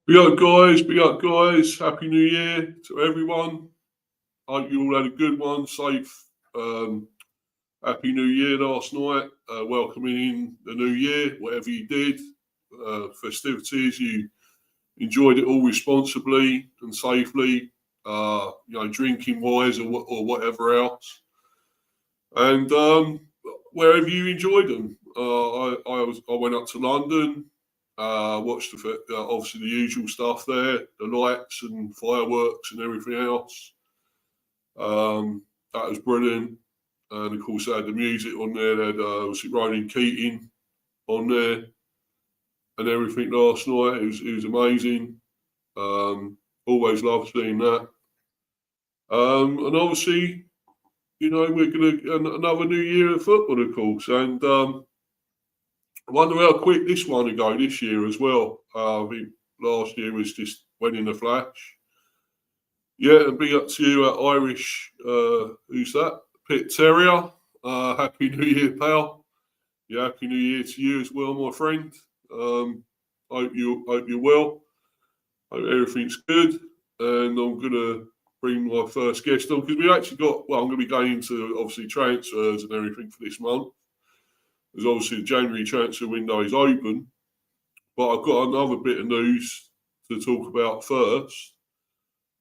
Big up guys. Happy New Year to everyone. Hope you all had a good one, safe. Happy New Year last night. Welcoming in the new year, whatever you did, festivities, you enjoyed it all responsibly and safely. Drinking wise or whatever else, and wherever you enjoyed them. I went up to London. Watched obviously the usual stuff there, the lights and fireworks and everything else. That was brilliant. And of course, they had the music on there. They had Ronan Keating on there and everything last night. It was amazing. Always love seeing that. And obviously, we're going to another new year of football, of course. And I wonder how quick this one will go this year as well. I think last year was just went in a flash. Yeah, and big up to you, Irish. Who's that? Pit Terrier. Happy New Year, pal. Yeah, happy New Year to you as well, my friend. Hope you're well. Hope everything's good. And I'm gonna bring my first guest on because we actually got. Well, I'm going to be going into obviously transfers and everything for this month. Because obviously the January transfer window is open, but I've got another bit of news to talk about first.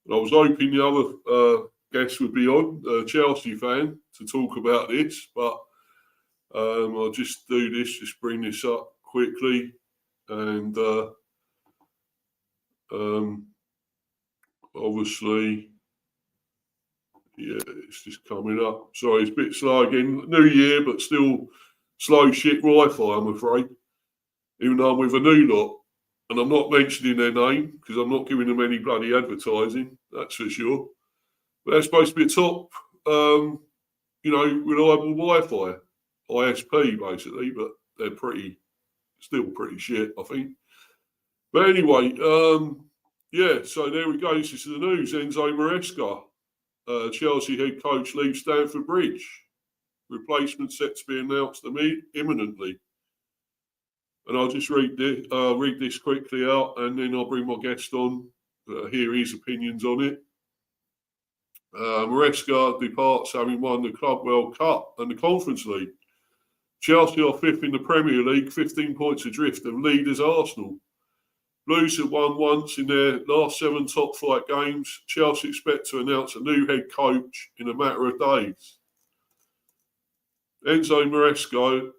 And I was hoping the other guest would be on, a Chelsea fan, to talk about this, but I'll just do this, just bring this up quickly. And obviously, yeah, it's just coming up. Sorry, it's a bit slow again. New year, but still slow shit Wi-Fi, I'm afraid. Even though I'm with a new lot. And I'm not mentioning their name because I'm not giving them any bloody advertising, that's for sure. But they're supposed to be a top, reliable Wi-Fi, ISP basically, but they're still pretty shit, I think. But anyway, so there we go. This is the news. Enzo Maresca, Chelsea head coach, leaves Stamford Bridge. Replacement set to be announced imminently. And I'll just read this quickly out, and then I'll bring my guest on, hear his opinions on it. Maresca departs having won the Club World Cup and the Conference League. Chelsea are fifth in the Premier League, 15 points adrift of leaders Arsenal. Blues have won once in their last 7 top-flight games. Chelsea expect to announce a new head coach in a matter of days. Enzo Maresca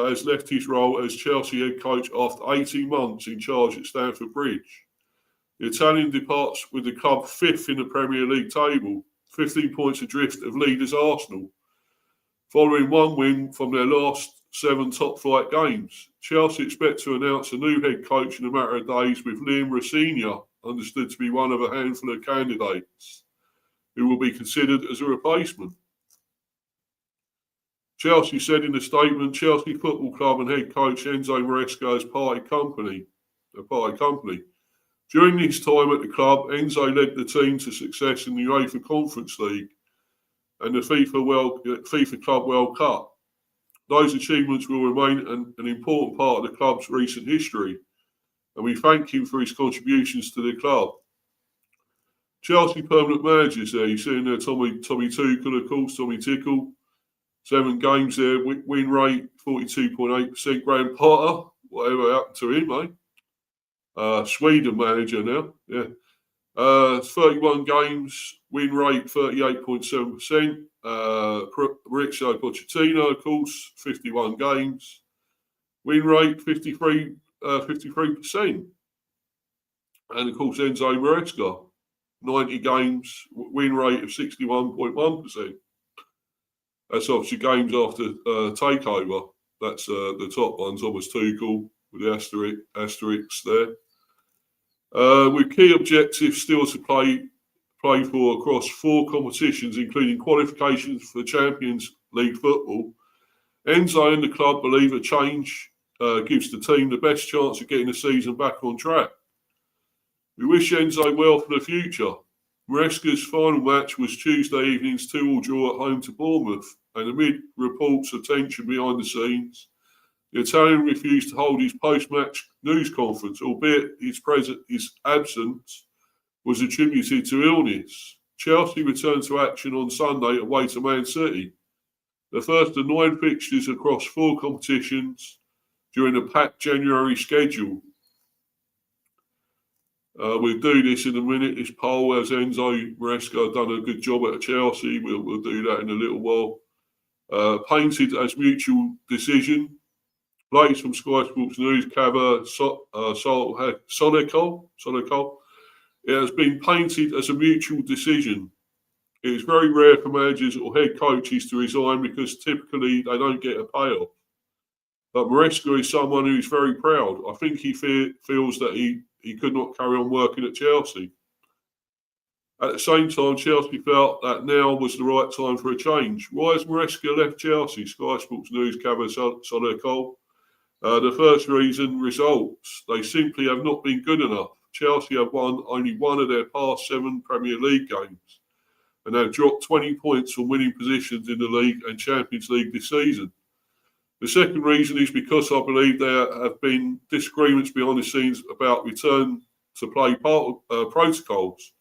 has left his role as Chelsea head coach after 18 months in charge at Stamford Bridge. The Italian departs with the club fifth in the Premier League table, 15 points adrift of leaders Arsenal, following one win from their last 7 top-flight games. Chelsea expect to announce a new head coach in a matter of days, with Liam Rosenior understood to be one of a handful of candidates who will be considered as a replacement. Chelsea said in a statement, Chelsea Football Club and head coach Enzo Maresca has parted company. During his time at the club, Enzo led the team to success in the UEFA Conference League and the FIFA Club World Cup. Those achievements will remain an important part of the club's recent history, and we thank him for his contributions to the club. Chelsea permanent managers there, you're seeing there Tommy Tuchel, of course, Tommy Tickle. 7 games there, win rate 42.8%. Graham Potter, whatever happened to him, mate? Sweden manager now, yeah. 31 games, win rate 38.7%. Maurizio Pochettino, of course, 51 games, win rate 53%. And of course, Enzo Maresca, 90 games, win rate of 61.1%. That's obviously games after takeover. That's the top ones. Thomas Tuchel with the asterisks there. With key objectives still to play for across 4 competitions, including qualifications for Champions League football. Enzo and the club believe a change gives the team the best chance of getting the season back on track. We wish Enzo well for the future. Maresca's final match was Tuesday evening's 2-2 draw at home to Bournemouth, and amid reports of tension behind the scenes, The Italian refused to hold his post-match news conference, albeit his absence was attributed to illness. Chelsea returned to action on Sunday away to Man City. The first of 9 fixtures across 4 competitions during a packed January schedule. We'll do this in a minute. This poll, has Enzo Maresca done a good job at Chelsea? We'll do that in a little while. Painted as mutual decision. Latest from Sky Sports News, Cava Solekol. It has been painted as a mutual decision. It is very rare for managers or head coaches to resign because typically they don't get a payoff. But Maresca is someone who is very proud. I think he feels that he could not carry on working at Chelsea. At the same time, Chelsea felt that now was the right time for a change. Why has Maresca left Chelsea? Sky Sports News, Cava Solekol. The first reason, results. They simply have not been good enough. Chelsea have won only one of their past 7 Premier League games and have dropped 20 points from winning positions in the league and Champions League this season. The second reason is because I believe there have been disagreements behind the scenes about return to play protocols.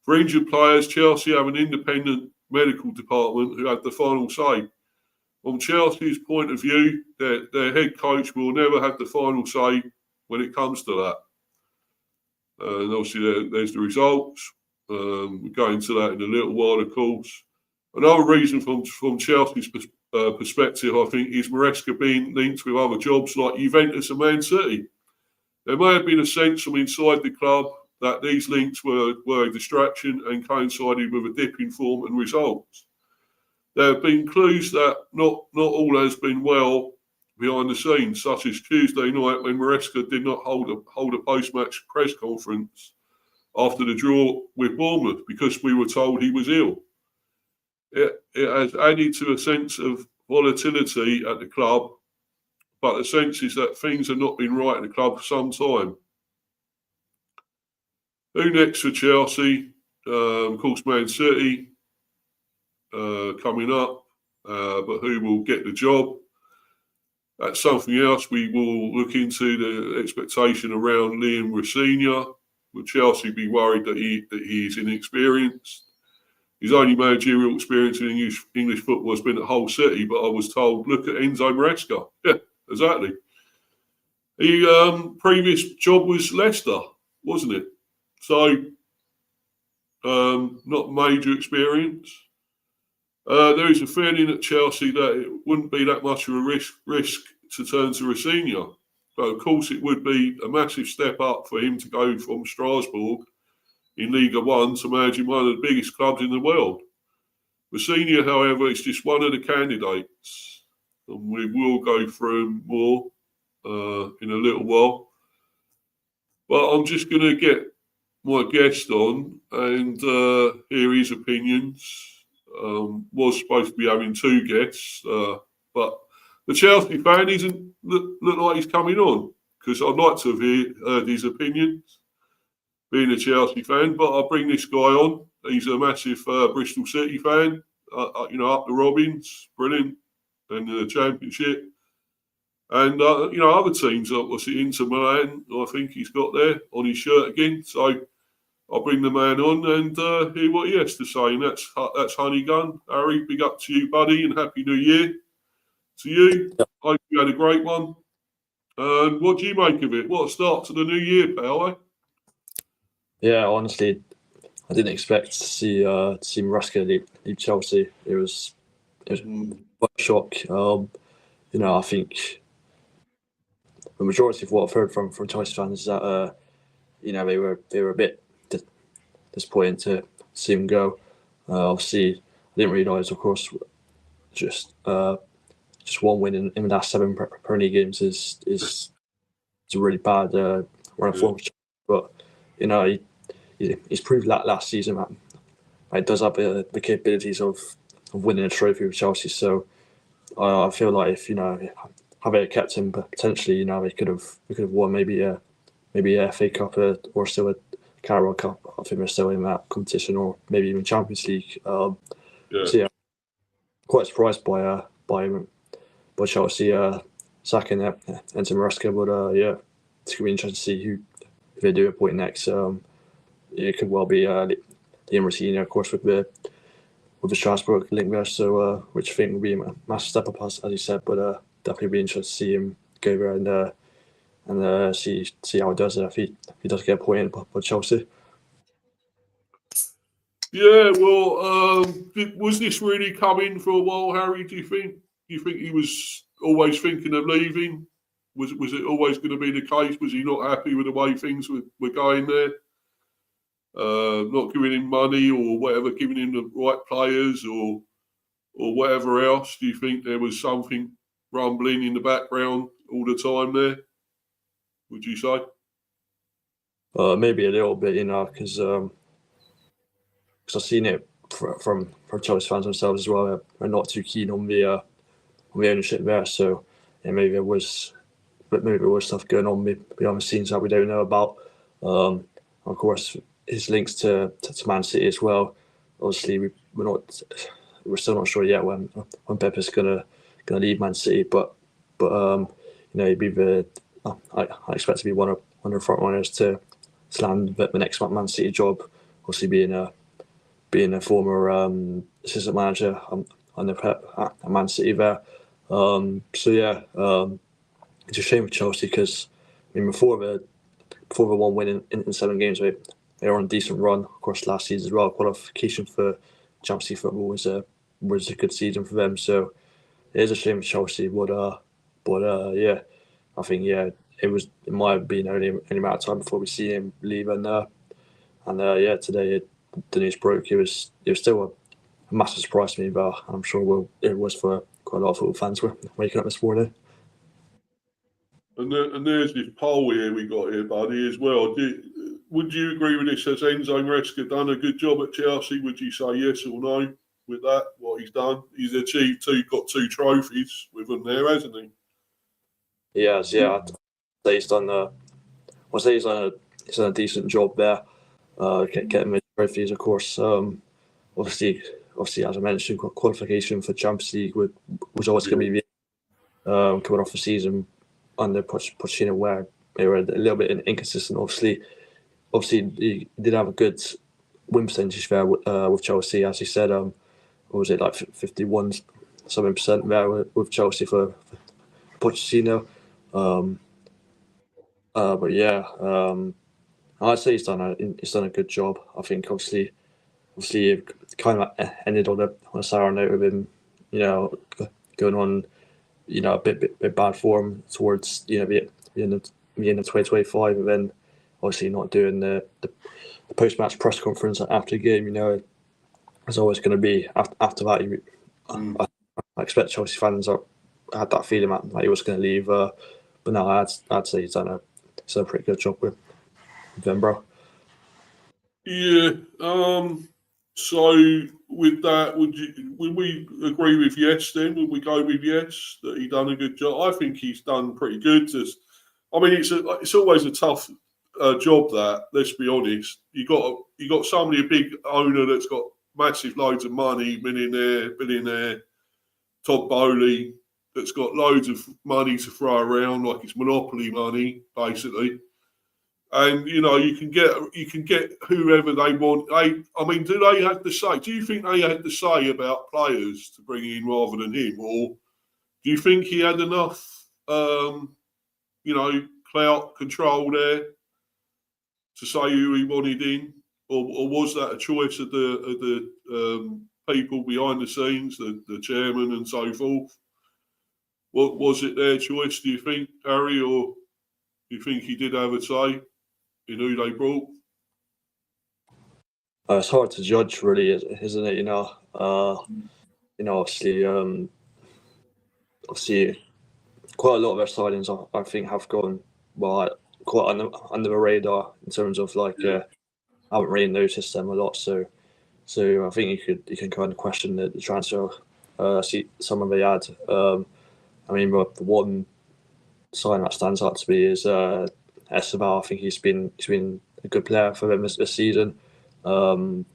For injured players, Chelsea have an independent medical department who have the final say. From Chelsea's point of view, their head coach will never have the final say when it comes to that. And obviously, there's the results. We'll go into that in a little while, of course. Another reason from Chelsea's perspective, I think, is Maresca being linked with other jobs like Juventus and Man City. There may have been a sense from inside the club that these links were a distraction and coincided with a dip in form and results. There have been clues that not all has been well behind the scenes, such as Tuesday night when Maresca did not hold a post-match press conference after the draw with Bournemouth because we were told he was ill. It has added to a sense of volatility at the club, but the sense is that things have not been right at the club for some time. Who next for Chelsea? Of course, Man City coming up, but who will get the job? That's something else we will look into, the expectation around Liam Rosenior. Will Chelsea be worried that he's inexperienced? His only managerial experience in English football has been at Hull City, but I was told, look at Enzo Maresca. Yeah, exactly. His previous job was Leicester, wasn't it? So, not major experience. There is a feeling at Chelsea that it wouldn't be that much of a risk to turn to Rosenior. But of course, it would be a massive step up for him to go from Strasbourg in Liga 1 to managing one of the biggest clubs in the world. Rosenior, however, is just one of the candidates. And we will go through more in a little while. But I'm just going to get my guest on and hear his opinions. Was supposed to be having 2 guests, but the Chelsea fan doesn't look like he's coming on because I'd like to have heard his opinions, being a Chelsea fan. But I'll bring this guy on. He's a massive Bristol City fan. Up the Robins, brilliant, and the Championship, and other teams. What's it, Inter Milan? I think he's got there on his shirt again. So I'll bring the man on and hear what he has to say. And that's Honey Gun. Harry, big up to you, buddy, and Happy New Year to you. Yep. Hope you had a great one. And what do you make of it? What a start to the new year, pal, eh? Yeah, honestly, I didn't expect to see Maresca leave Chelsea. It was quite a shock. I think the majority of what I've heard from Chelsea fans is that they were a bit disappointed to see him go. Obviously, I didn't realise, of course, just one win in the last 7 Premier League games is a really bad run of form. But he's proved that last season that he does have the capabilities of winning a trophy with Chelsea. So I feel like if having kept him, potentially we could have won maybe a FA Cup or still a Carabao Cup. I think we're still in that competition, or maybe even Champions League. So yeah, quite surprised by Chelsea sacking Enzo Maresca. But yeah, it's gonna be interesting to see who they do appoint next. It could well be Liam Rossini, of course, with the Strasbourg link there. So which I think will be a massive step up, as you said. But definitely be interested to see him go there and see how he does it if he does get appointed by Chelsea. Yeah, well, was this really coming for a while, Harry? Do you think? Do you think he was always thinking of leaving? Was it always going to be the case? Was he not happy with the way things were going there? Not giving him money or whatever, giving him the right players or whatever else? Do you think there was something rumbling in the background all the time there? Would you say? Maybe a little bit, because I've seen it from Chelsea fans themselves as well. They're not too keen on the ownership there. So yeah, maybe there was stuff going on behind the scenes that we don't know about. Of course, his links to Man City as well. Obviously, we're still not sure yet when Pep is gonna leave Man City, but he'd be I expect to be one of the front runners to land the next Man City job. Obviously, being a former assistant manager under Pep at Man City there. So yeah, it's a shame for Chelsea because before the one win in 7 games, they were on a decent run. Of course, last season as well, qualification for Champions League football was a good season for them. So it is a shame for Chelsea, but yeah, I think it might have been only amount of time before we see him leave, and yeah, today the news broke. It was still a massive surprise to me, but I'm sure it was for quite a lot of football fans were waking up this morning. And there's this poll here we got here, buddy, as well. Would you agree with this? Has Enzo Maresca done a good job at Chelsea? Would you say yes or no with that? What he's done? He's got 2 trophies with them there, hasn't he? He has, yeah. I'd say he's done a decent job there. Getting the trophies, of course. Obviously, as I mentioned, qualification for Champions League was always going to be coming off the season under Pochettino, where they were a little bit inconsistent. Obviously, he did have a good win percentage there with Chelsea, as he said. What was it, like 51 something percent there with Chelsea for Pochettino? But yeah, I'd say he's done a good job. I think obviously it kind of ended on a sour note with him, going on, a bit bad form towards the end of 2025, and then obviously not doing the post match press conference after the game. It's always going to be after that. I expect Chelsea fans had that feeling that he was going to leave, but no, I'd say he's done a pretty good job with them, bro. Yeah. So with that, would we agree with yes? Then would we go with yes that he done a good job? I think he's done pretty good. It's always a tough job. That, let's be honest, you got somebody, a big owner that's got massive loads of money, billionaire, Todd Bowley, that's got loads of money to throw around like it's monopoly money, basically. And you can get whoever they want. Do they have the say? Do you think they had the say about players to bring in rather than him, or do you think he had enough, clout control there to say who he wanted in, or was that a choice of the people behind the scenes, the chairman and so forth? What was it their choice? Do you think, Harry, or do you think he did have a say in who they brought? It's hard to judge, really, isn't it? Obviously, quite a lot of their signings, I think, have gone quite under the radar in terms of I haven't really noticed them a lot. So I think you can kind of question the transfer. See some of the ad. The one sign that stands out to me is Esteban. I think he's been a good player for them this season. Still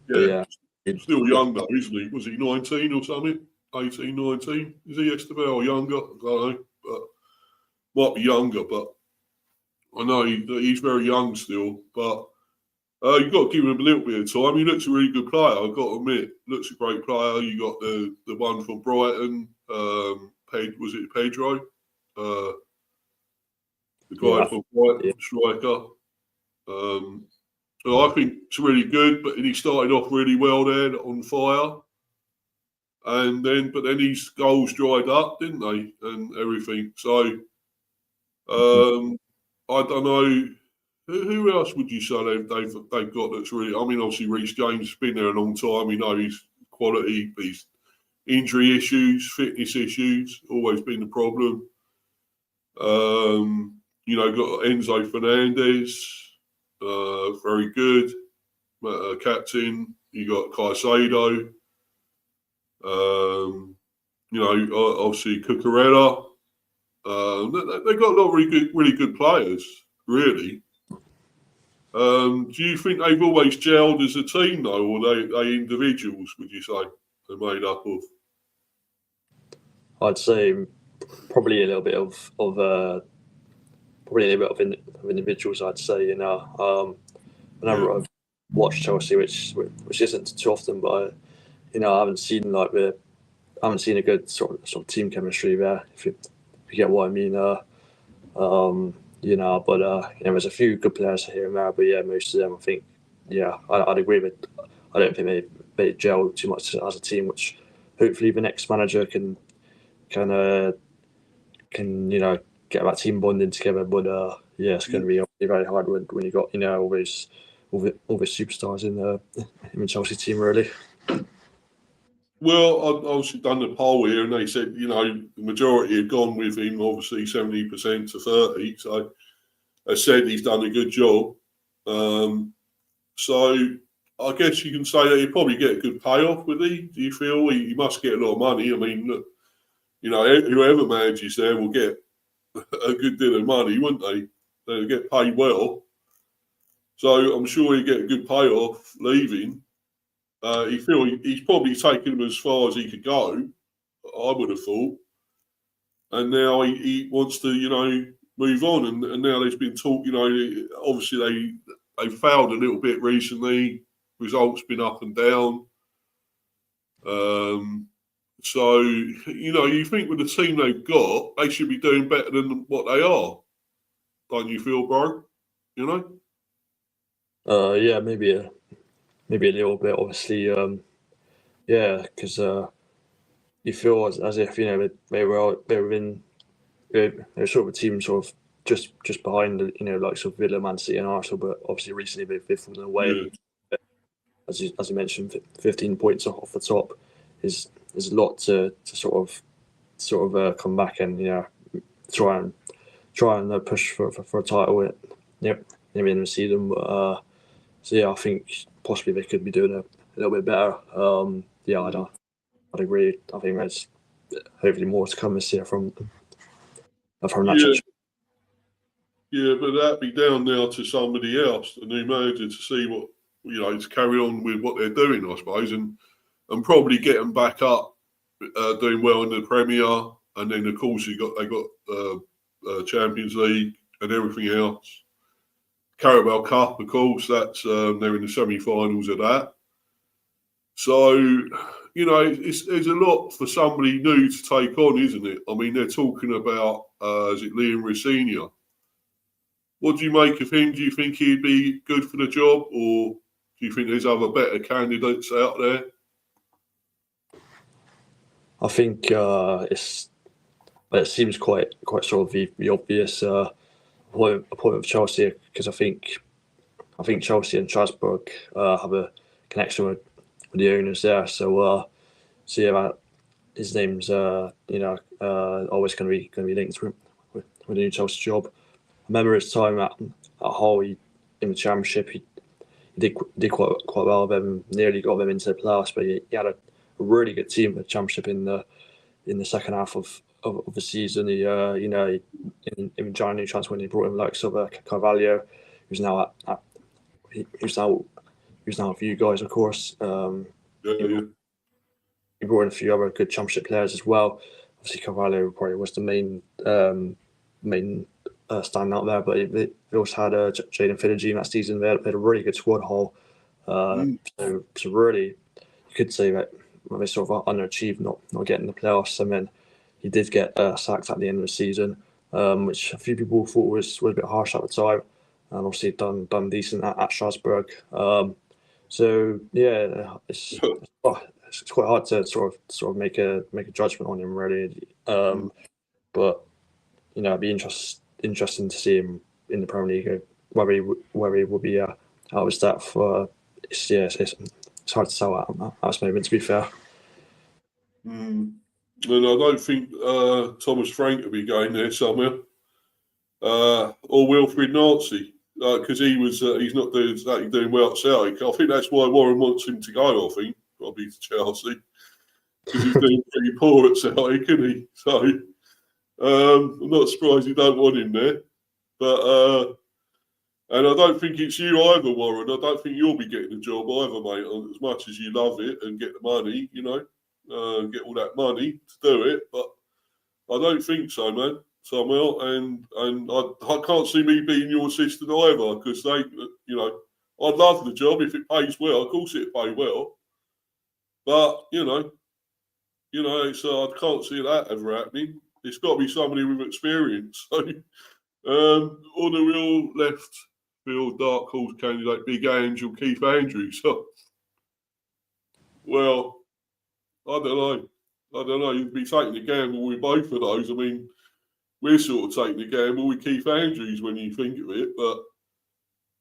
young though, isn't he? Was he 19 or something? 18, 19? Is he Esteban or younger? I don't know. But might be younger, but I know he's very young still. But you've got to give him a little bit of time. He looks a really good player, I've got to admit. Looks a great player. You got the one from Brighton, was it Pedro? The guy from Brighton, striker. So I think it's really good, but he started off really well there, on fire. But then his goals dried up, didn't they? And everything. So I don't know. Who else would you say they've got that's really? I mean, obviously Reece James has been there a long time. We know his quality, but his injury issues, fitness issues, always been the problem. Got Enzo Fernandez, very good captain. You got Caicedo. Obviously Cucurella. They got a lot of really good players, really. Do you think they've always gelled as a team, though, or they individuals? Would you say they're made up of? I'd say probably a little bit of individuals. I'd say whenever I've watched Chelsea, which isn't too often, but I haven't seen a good sort of team chemistry there. If you get what I mean. There's a few good players here and there, but yeah, most of them, I think, I'd agree with. I don't think they gel too much as a team, which hopefully the next manager can get that team bonding together. But it's going to be very hard when you got all those superstars in the Chelsea team, really. Well, I've obviously done the poll here, and they said, the majority had gone with him, obviously 70% to 30%. So they said he's done a good job. So I guess you can say that he'll probably get a good payoff with he. Do you feel he must get a lot of money? I mean, look, whoever manages there will get a good deal of money, wouldn't they? They'll get paid well. So I'm sure he'll get a good payoff leaving. He's probably taken him as far as he could go, I would have thought. And now he wants to, move on. And now there's been talk, obviously they failed a little bit recently. Results been up and down. So, you think with the team they've got, they should be doing better than what they are. Don't you feel, bro? Maybe a little bit, obviously. Because you feel as if they were sort of a team sort of just behind like sort of Villa, Man City, and Arsenal, but obviously recently they've fallen away. Yeah. As you mentioned, 15 points off the top is a lot to sort of come back and try and push for a title. Maybe in the season, but I think possibly they could be doing a little bit better. I'd agree. I think there's hopefully more to come this year from that. Yeah, but that'd be down now to somebody else, a new manager, to see what to carry on with what they're doing, I suppose, and probably get them back up, doing well in the Premier, and then of course they got Champions League and everything else. Carabao Cup, of course, that's they're in the semi-finals of that. So, there's a lot for somebody new to take on, isn't it? I mean, they're talking about, is it Liam Rosenior? What do you make of him? Do you think he'd be good for the job, or do you think there's other better candidates out there? I think it seems quite sort of the obvious point of Chelsea, because I think Chelsea and Strasbourg have a connection with the owners there. So his name's always going to be linked with the new Chelsea job. I remember his time at Hull in the Championship. He did quite well with them, nearly got them into the playoffs, but he had a really good team at the Championship in the second half of the season. He in January transfer when he brought in like Carvalho, who's now with you guys, of course. He brought in a few other good Championship players as well. Obviously, Carvalho probably was the main main stand out there. But they also had Jaden Finergy that season. They had a really good squad haul. So really, you could say that they sort of underachieved, not getting the playoffs. And then he did get sacked at the end of the season, which a few people thought was a bit harsh at the time. And obviously done decent at Strasbourg. So yeah, it's quite hard to sort of make a judgment on him really. But it'd be interesting to see him in the Premier League. Whether he will be out of his depth. It's hard to tell at this moment. To be fair. And I don't think Thomas Frank will be going there somewhere, or Wilfried Nancy, because he's not doing exactly doing well at Celtic. I think that's why Warren wants him to go. I think probably to Chelsea because he's doing pretty poor at Celtic, isn't he? So I'm not surprised you don't want him there. But and I don't think it's you either, Warren. I don't think you'll be getting a job either, mate. As much as you love it and get the money, get all that money to do it, but I don't think so, man. Samuel, and I can't see me being your assistant either because they, I'd love the job if it pays well. Of course, it'd pay well, but it's I can't see that ever happening. It's got to be somebody with experience. So, or the real left field dark horse candidate, Big Angel Keith Andrews. Well, I don't know. You'd be taking a gamble with both of those. I mean, we're sort of taking a gamble with Keith Andrews when you think of it. But,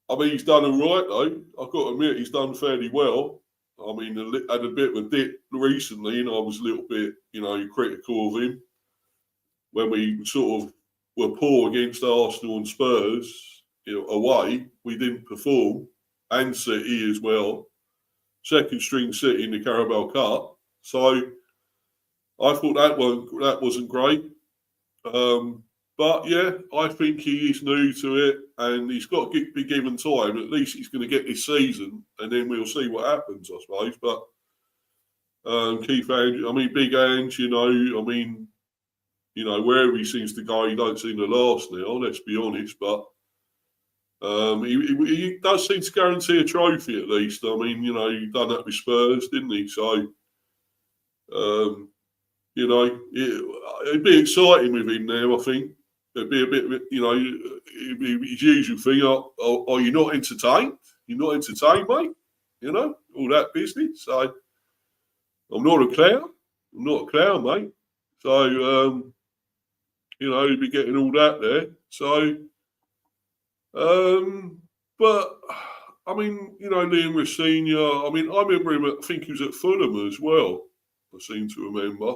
I mean, he's done all right, though. I've got to admit, he's done fairly well. I mean, had a bit of a dip recently, and I was a little bit, critical of him when we sort of were poor against Arsenal and Spurs away. We didn't perform, and City as well. Second string City in the Carabao Cup. So I thought that wasn't great. But yeah, I think he is new to it, and he's got to be given time. At least he's going to get this season, and then we'll see what happens, I suppose. But Keith Andrews, I mean, Big Ange, wherever he seems to go, he don't seem to last now. Let's be honest, but he does seem to guarantee a trophy at least. I mean, he done that with Spurs, didn't he? So, it'd be exciting with him now. I think it'd be a bit, it'd be his usual thing. Are you not entertained? You're not entertained, mate. All that business. So, I'm not a clown. I'm not a clown, mate. So, he'd be getting all that there. So, but I mean, Liam was senior. I mean, I remember him. I think he was at Fulham as well. I seem to remember,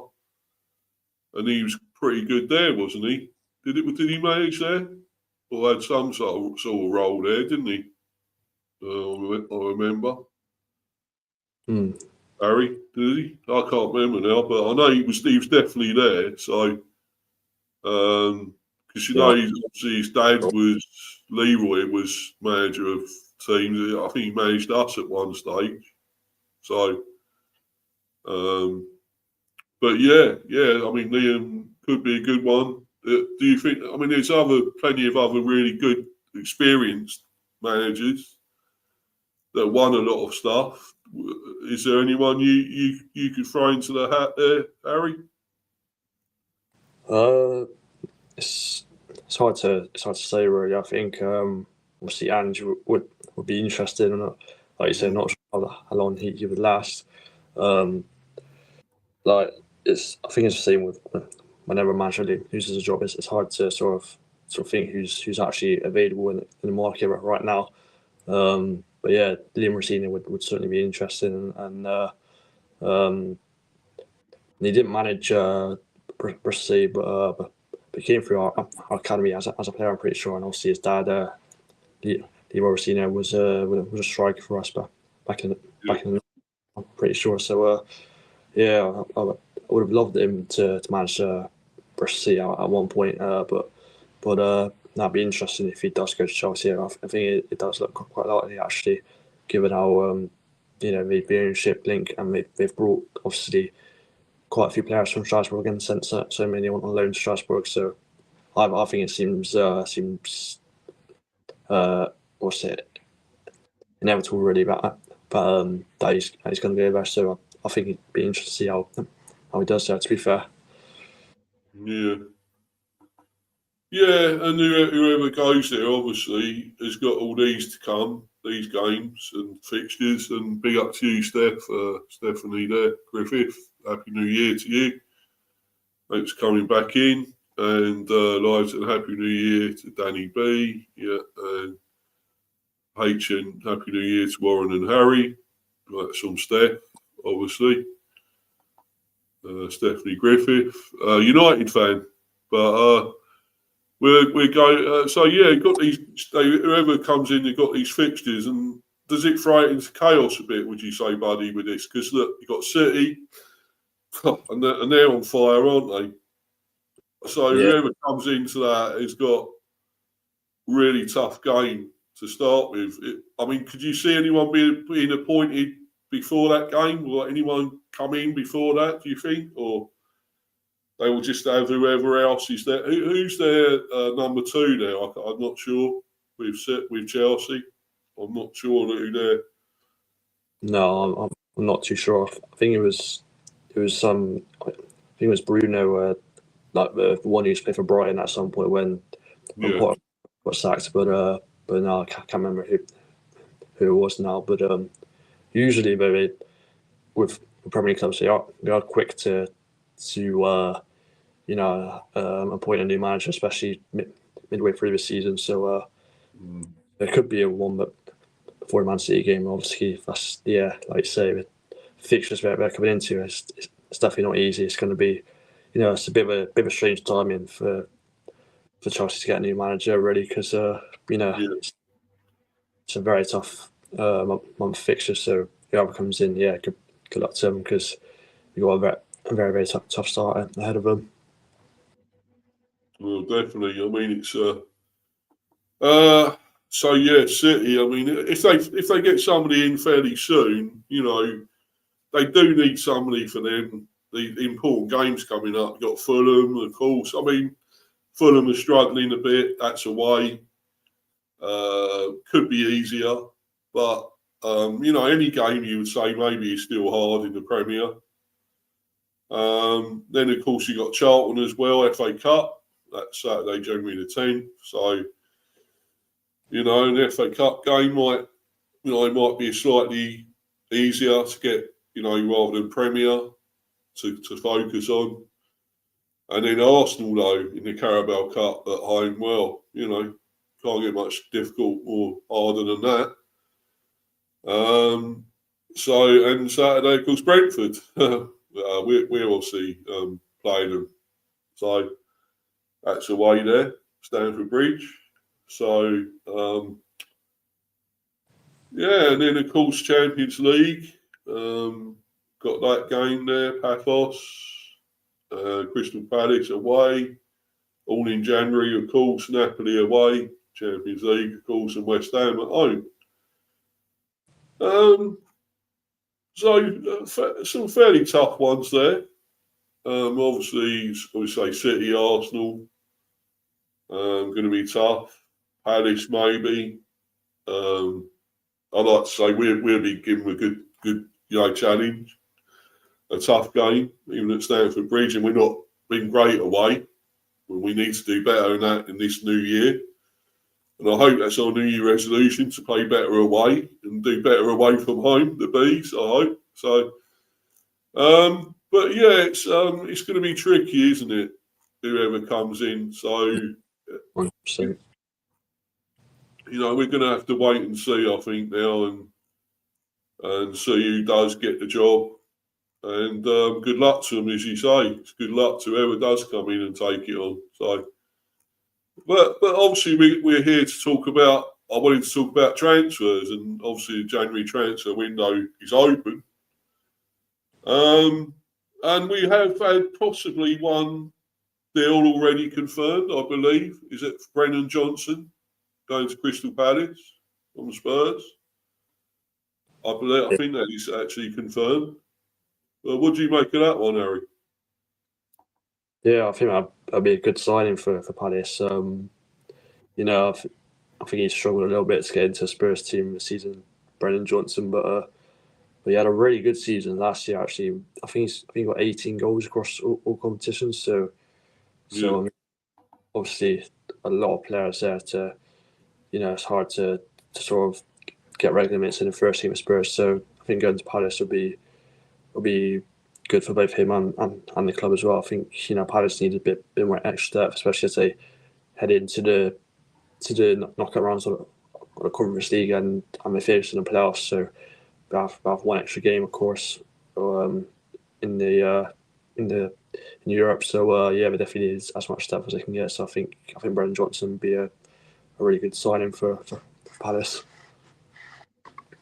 and he was pretty good there, wasn't he? Did he manage there, or had some sort of role there? Didn't he? I remember. Harry, did he? I can't remember now, but I know he was definitely there. So, because obviously his dad was Leroy, was manager of teams. I think he managed us at one stage. So, but yeah. I mean, Liam could be a good one. Do you think? I mean, there's plenty of other really good, experienced managers that won a lot of stuff. Is there anyone you could throw into the hat there, Harry? It's hard to say really. I think obviously Ange would be interested, and like you said, not sure how long he would last. I think it's the same with whenever a manager loses a job. It's hard to sort of think who's actually available in the market right now. But yeah, Liam Rossini would certainly be interesting, and he didn't manage Brissy, but he came through our academy as a player. I'm pretty sure, and obviously his dad, Liam Rossini, was a striker for us back in the, I'm pretty sure. So yeah, I would have loved him to manage Brissy at one point, but that'd be interesting if he does go to Chelsea. I think it does look quite likely actually, given how the ownership link, and they've brought obviously quite a few players from Strasbourg and sent so many on loan to Strasbourg. So I think it seems what's it, inevitable really that he's going to go there. So I think it'd be interesting to see how he does that. To be fair, Yeah. Yeah, and whoever goes there obviously has got all these to come, these games and fixtures. And big up to you, Stephanie there, Griffith. Happy New Year to you. Thanks for coming back in. And lives and Happy New Year to Danny B. Yeah, and H and Happy New Year to Warren and Harry. That's from Steph, obviously. Stephanie Griffith, United fan, but we're going. So yeah, got these. Whoever comes in, they've got these fixtures, and does it throw it into chaos a bit? Would you say, buddy, with this? Because look, you got City, and they're on fire, aren't they? So yeah. whoever comes into that has got really tough game to start with. I mean, could you see anyone being appointed before that game? Will anyone come in before that? Do you think, or they will just have whoever else is there? Who's their number two there? I'm not sure. With Chelsea, I'm not sure who they're. No, I'm not too sure. I think it was some. I think it was Bruno, like the one who used to play for Brighton at some point when Yeah, Potter got sacked. But no, I can't remember who it was now. But usually, maybe with Premier League clubs, they are quick to appoint a new manager, especially midway through the season. So there could be a one, but before the Man City game, obviously, that's like you say, with fixtures they're coming into, it's definitely not easy. It's going to be, it's a bit of a strange timing for Chelsea to get a new manager, really, because yeah. it's a very tough month fixture. So whoever comes in, good luck to them because you've got a very very tough start ahead of them. Well, definitely. I mean, it's so yeah, City. I mean, if they get somebody in fairly soon, they do need somebody for them. The important games coming up. You've got Fulham, of course. I mean, Fulham are struggling a bit. That's away. Could be easier, but any game you would say maybe is still hard in the Premier. Then of course you got Charlton as well, FA Cup. That's Saturday, January the 10th. So an FA Cup game might be slightly easier to get rather than Premier to focus on. And then Arsenal though in the Carabao Cup at home, well, can't get much difficult or harder than that. And Saturday, of course, Brentford. We're obviously playing them. So that's away there, Stamford Bridge. So, and then, of course, Champions League. Got that game there, Paphos, Crystal Palace away. All in January, of course, Napoli away. Champions League, of course, and West Ham at home. So some fairly tough ones there. Obviously, we say City, Arsenal, going to be tough. Palace maybe. I'd like to say we'll be given a good challenge, a tough game, even at Stamford Bridge, and we're not been great away. We need to do better than that in this new year. And I hope that's our New Year resolution to play better away and do better away from home, the Bees, I hope. So, but yeah, it's going to be tricky, isn't it? Whoever comes in. So, 100%. we're going to have to wait and see, I think, now and see who does get the job. And good luck to them, as you say. It's good luck to whoever does come in and take it on. So, but obviously we're here to talk about. I wanted to talk about transfers, and obviously the January transfer window is open. And we have had possibly one deal already confirmed, I believe. Is it Brennan Johnson going to Crystal Palace from Spurs? I think that is actually confirmed. What do you make of that one, Harry? Yeah, I think that'd be a good signing for Palace. You know, I think he struggled a little bit to get into Spurs team this season, Brennan Johnson, but he had a really good season last year. Actually, I think he got 18 goals across all competitions. Yeah. So I mean, obviously a lot of players there to it's hard to sort of get regular minutes in the first team of Spurs. So I think going to Palace will be good for both him and the club as well. I think Palace needs a bit more extra depth, especially as they head into the knockout rounds of the Conference League and the finish in the playoffs. So we have one extra game, of course, um, in in Europe. So yeah, we definitely need as much depth as they can get. So I think Brendan Johnson would be a really good signing for Palace.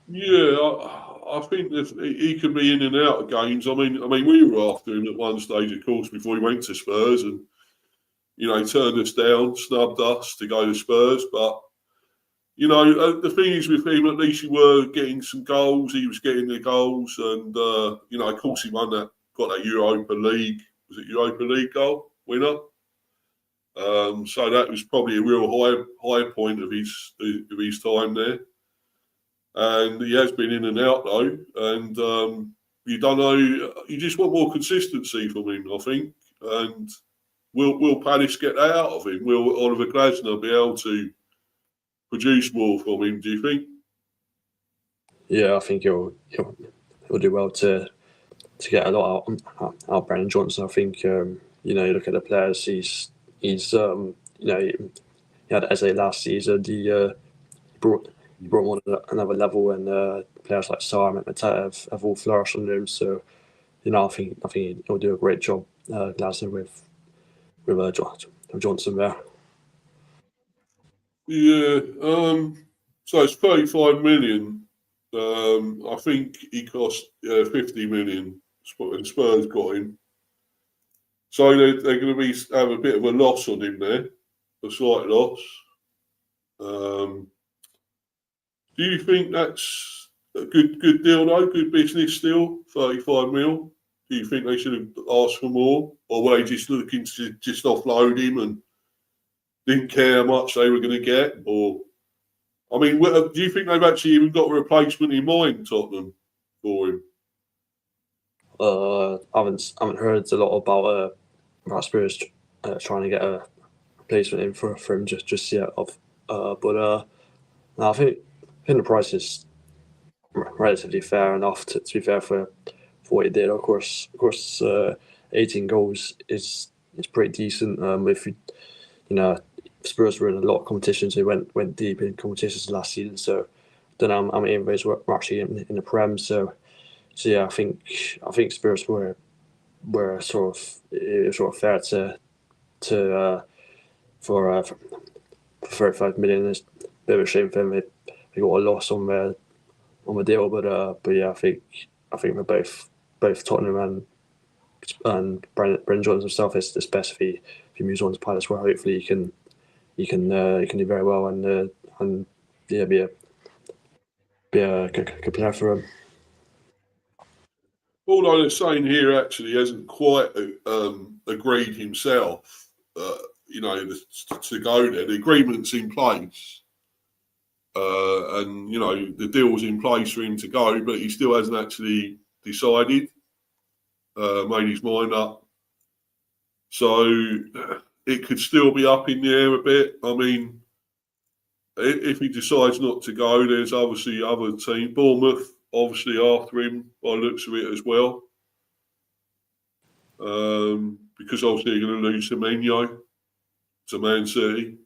Yeah, I think that he could be in and out of games. I mean, we were after him at one stage, of course, before he went to Spurs, and he turned us down, snubbed us to go to Spurs. But the thing is with him, at least you were getting some goals. He was getting the goals, and of course, he got that Europa League. Was it Europa League goal winner? So that was probably a real high point of his time there. And he has been in and out though, and you don't know. You just want more consistency from him, I think. And will Palace get that out of him? Will Oliver Glasner be able to produce more from him? Do you think? Yeah, I think he'll do well to get a lot out of Brendan Johnson. I think you look at the players. He had Eze last season. He brought him on another level, and players like Sarr and Mateta have all flourished under him. So I think he'll do a great job, Glasner with Johnson there. Yeah. So it's 35 million. I think he cost 50 million, and Spurs got him. So they're going to have a bit of a loss on him there, a slight loss. Um, do you think that's a good deal though? Good business still, 35 mil. Do you think they should have asked for more, or were they just looking to just offload him and didn't care how much they were going to get? Or I mean, do you think they've actually even got a replacement in mind, Tottenham, for him? I haven't heard a lot about Spurs trying to get a replacement in for him just yet. But no, I think the price is relatively fair enough to be fair for what he did. Of course, 18 goals is pretty decent. If you know Spurs were in a lot of competitions, they went deep in competitions last season. So I don't know how many of those were actually in the Prem. So yeah, I think Spurs were sort of it was sort of fair to for 35 million. It's a bit of a shame for them. They got a loss on the deal, but yeah, I think for both Tottenham and Brendan Johnson himself, it's best if he moves on to Palace, where hopefully he can do very well and yeah, be a good player for him. All I'm saying here actually hasn't quite agreed himself, to go there. The agreement's in place, and the deal's in place for him to go, but he still hasn't actually decided, made his mind up. So it could still be up in the air a bit. I mean, if he decides not to go, there's obviously other teams. Bournemouth, obviously, after him by the looks of it as well. Because obviously they're going to lose Semenyo to Man City.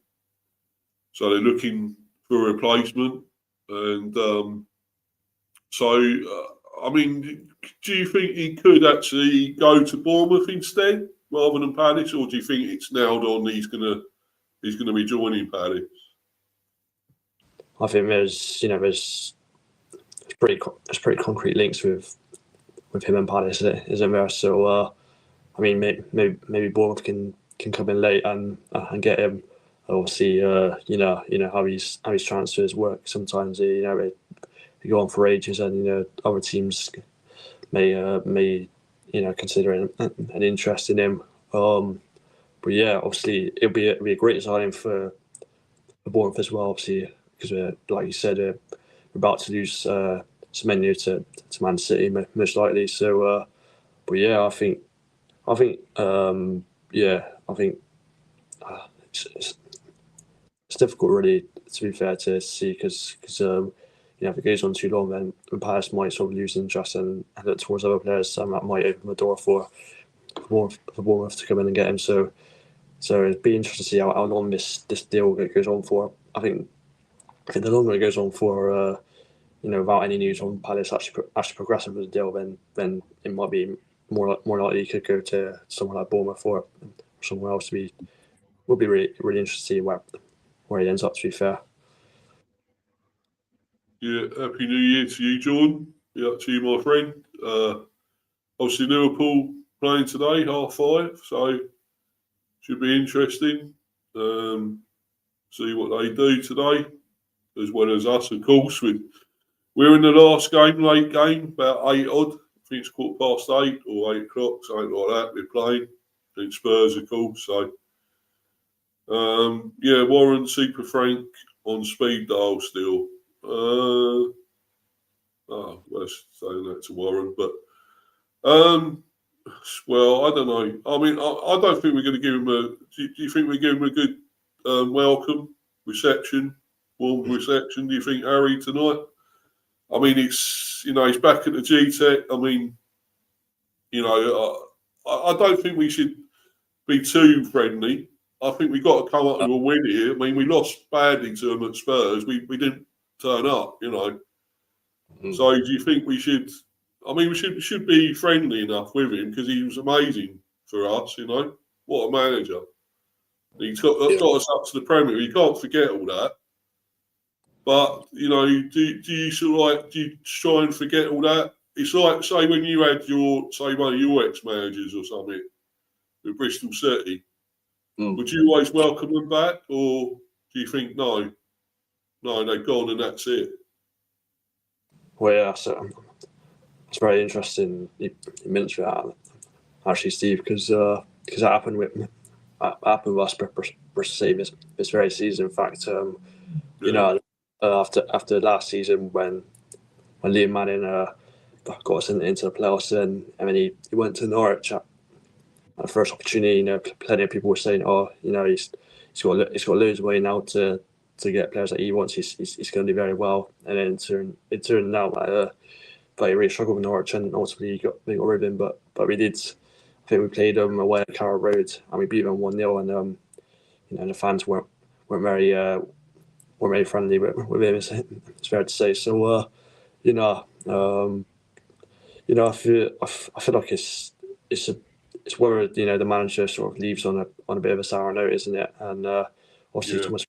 So they're looking for a replacement. And I mean, do you think he could actually go to Bournemouth instead rather than Palace, or do you think it's nailed on he's going to be joining Palace? I think there's pretty concrete links with him and Palace, isn't there? So I mean, maybe Bournemouth can come in late and get him. Obviously, you know how his transfers work. Sometimes they go on for ages, and other teams may consider an interest in him But yeah, obviously it'll be a great signing for Bournemouth as well. Obviously, because like you said, we're about to lose Semenyo to Man City most likely. So, but yeah, I think yeah, I think it's difficult really, to be fair, to see because you know, if it goes on too long, then Palace might sort of lose interest and look towards other players, and that might open the door for Bournemouth to come in and get him. So it'd be interesting to see how long this deal goes on for. I think the longer it goes on for, you know, without any news on Palace actually progressing with the deal, then it might be more likely he could go to somewhere like Bournemouth or somewhere else. Would be really interesting to see where he ends up. To be fair. Yeah, Happy New Year to you, Jordan. Yeah, to you, my friend. Obviously, Liverpool playing today, 5:30, so should be interesting. See what they do today, as well as us, of course. We're in the last game, late game, about 8 odd. I think it's 8:15 or 8 o'clock, something like that. We're playing. And Spurs, of course. So, yeah, Warren, Super Frank on speed dial still. Let's say that to Warren, but well, I don't know. I mean, I don't think we're going to give him a. Do you think we give him a good welcome reception, warm reception? Do you think, Harry, tonight? I mean, he's back at the G-Tech. I mean, I don't think we should be too friendly. I think we got to come up with a win here. I mean, we lost badly to them at Spurs. We didn't turn up, So do you think we should? I mean, we should be friendly enough with him because he was amazing for us. What a manager! He's got us up to the Premier. You can't forget all that. But do you sort of do you try and forget all that? It's like, say, when you had one of your ex-managers or something with Bristol City, would you always welcome them back, or do you think no, they've gone and that's it? Well, yeah, so it's very interesting you mentioned that, actually, Steve, because that happened with us Bristol City this very season. In fact, after last season when Liam Manning got us into the playoffs, and then he went to Norwich at the first opportunity. Plenty of people were saying, "Oh, he's got loads of money now to get players that he wants. He's going to do very well." And then it turned out that he really struggled with Norwich, and ultimately they got rid of him. But we did. I think we played them away at Carrow Road, and we beat them 1-0. And the fans weren't very friendly with him. It's fair to say. So I feel like it's whether the manager sort of leaves on a bit of a sour note, isn't it? And obviously Thomas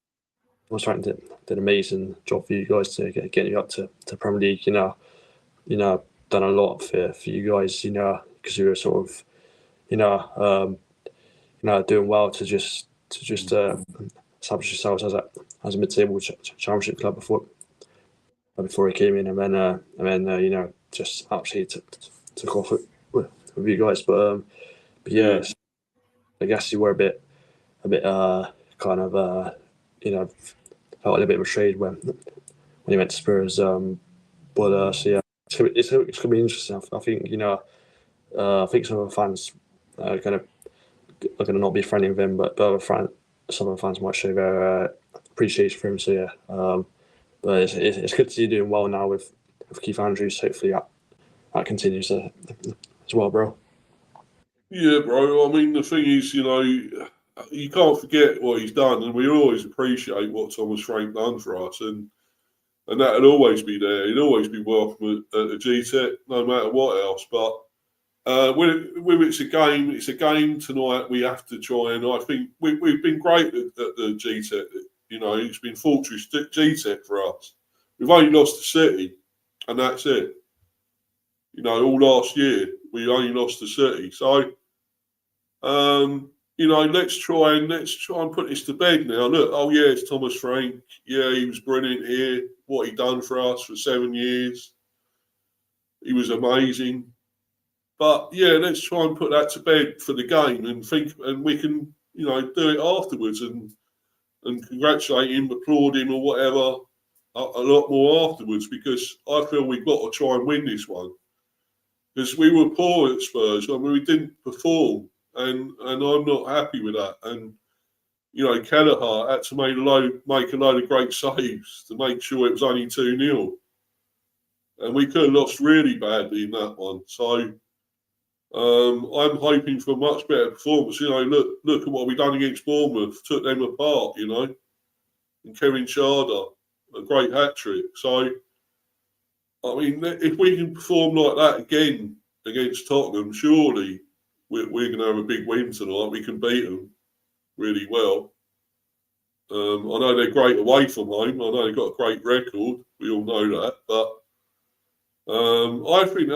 Frank did an amazing job for you guys to get you up to Premier League. Done a lot for you guys. Because you were sort of doing well to just establish yourselves as a mid-table championship club before he came in, and then just absolutely took off with you guys. But yeah, I guess you were a bit kind of felt a little bit betrayed when he went to Spurs. But so yeah, it's gonna be interesting. I think I think some of the fans are gonna not be friendly with him, but some of the fans might show their appreciation for him. So yeah, but it's good to see you doing well now with Keith Andrews. Hopefully that continues as well, bro. Yeah, bro. I mean, the thing is, you can't forget what he's done, and we always appreciate what Thomas Frank done for us, and that'll always be there. He'll always be welcome at the G-Tech, no matter what else. But when it's a game tonight. We have to try, and I think we've been great at the G-Tech. It's been fortress G-Tech for us. We've only lost to City, and that's it. All last year we only lost to City. So, let's try and put this to bed now. Look, oh yeah, it's Thomas Frank. Yeah, he was brilliant here. What he done for us for 7 years, he was amazing. But yeah, let's try and put that to bed for the game and think, and we can, do it afterwards and congratulate him, applaud him, or whatever a lot more afterwards, because I feel we've got to try and win this one. Because we were poor at Spurs. I mean, we didn't perform, and I'm not happy with that. And Kelleher had to make a load of great saves to make sure it was only 2-0, and we could have lost really badly in that one. So I'm hoping for a much better performance. Look at what we done against Bournemouth, took them apart. And Kevin Sharder, a great hat trick. So, I mean, if we can perform like that again against Tottenham, surely we're going to have a big win tonight. We can beat them really well. I know they're great away from home. I know they've got a great record. We all know that. But I think,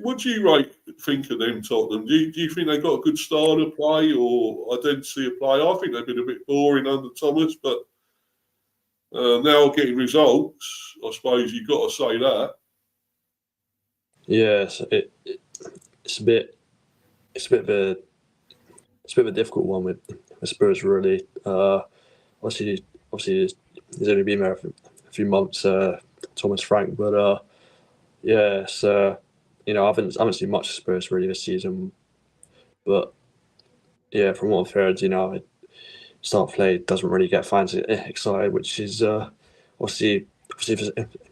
what do you think of them, Tottenham? Do you think they've got a good style of play or identity of play? I think they've been a bit boring under Thomas, but now getting results, I suppose you've got to say that. Yeah, it's a bit of a difficult one with Spurs, really. Obviously, he's only been there for a few months, Thomas Frank, but yeah, so I haven't seen much of Spurs really this season, but yeah, from what I've heard, start play doesn't really get fans excited, which is obviously if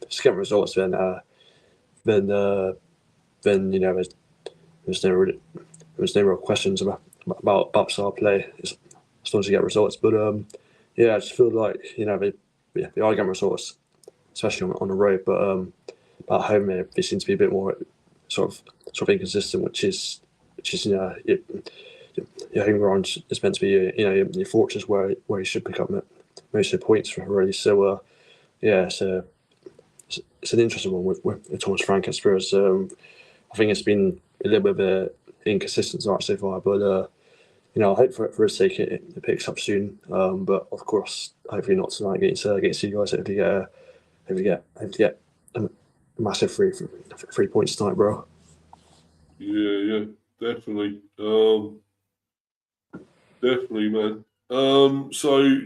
it's getting results, then there's no real questions about star play as long as you get results. But yeah, I just feel like they are getting results, especially on the road. But at home, they seem to be a bit more sort of inconsistent, which is your home ground is meant to be your fortress where you should pick up most of the points really. So yeah, it's an interesting one with Thomas Frank at Spurs. I think it's been a little bit of an inconsistent start so far, but I hope for his sake it picks up soon. But of course, hopefully not tonight against you guys. Hopefully get a massive 3 points tonight, bro. Yeah, definitely. Definitely, man. So,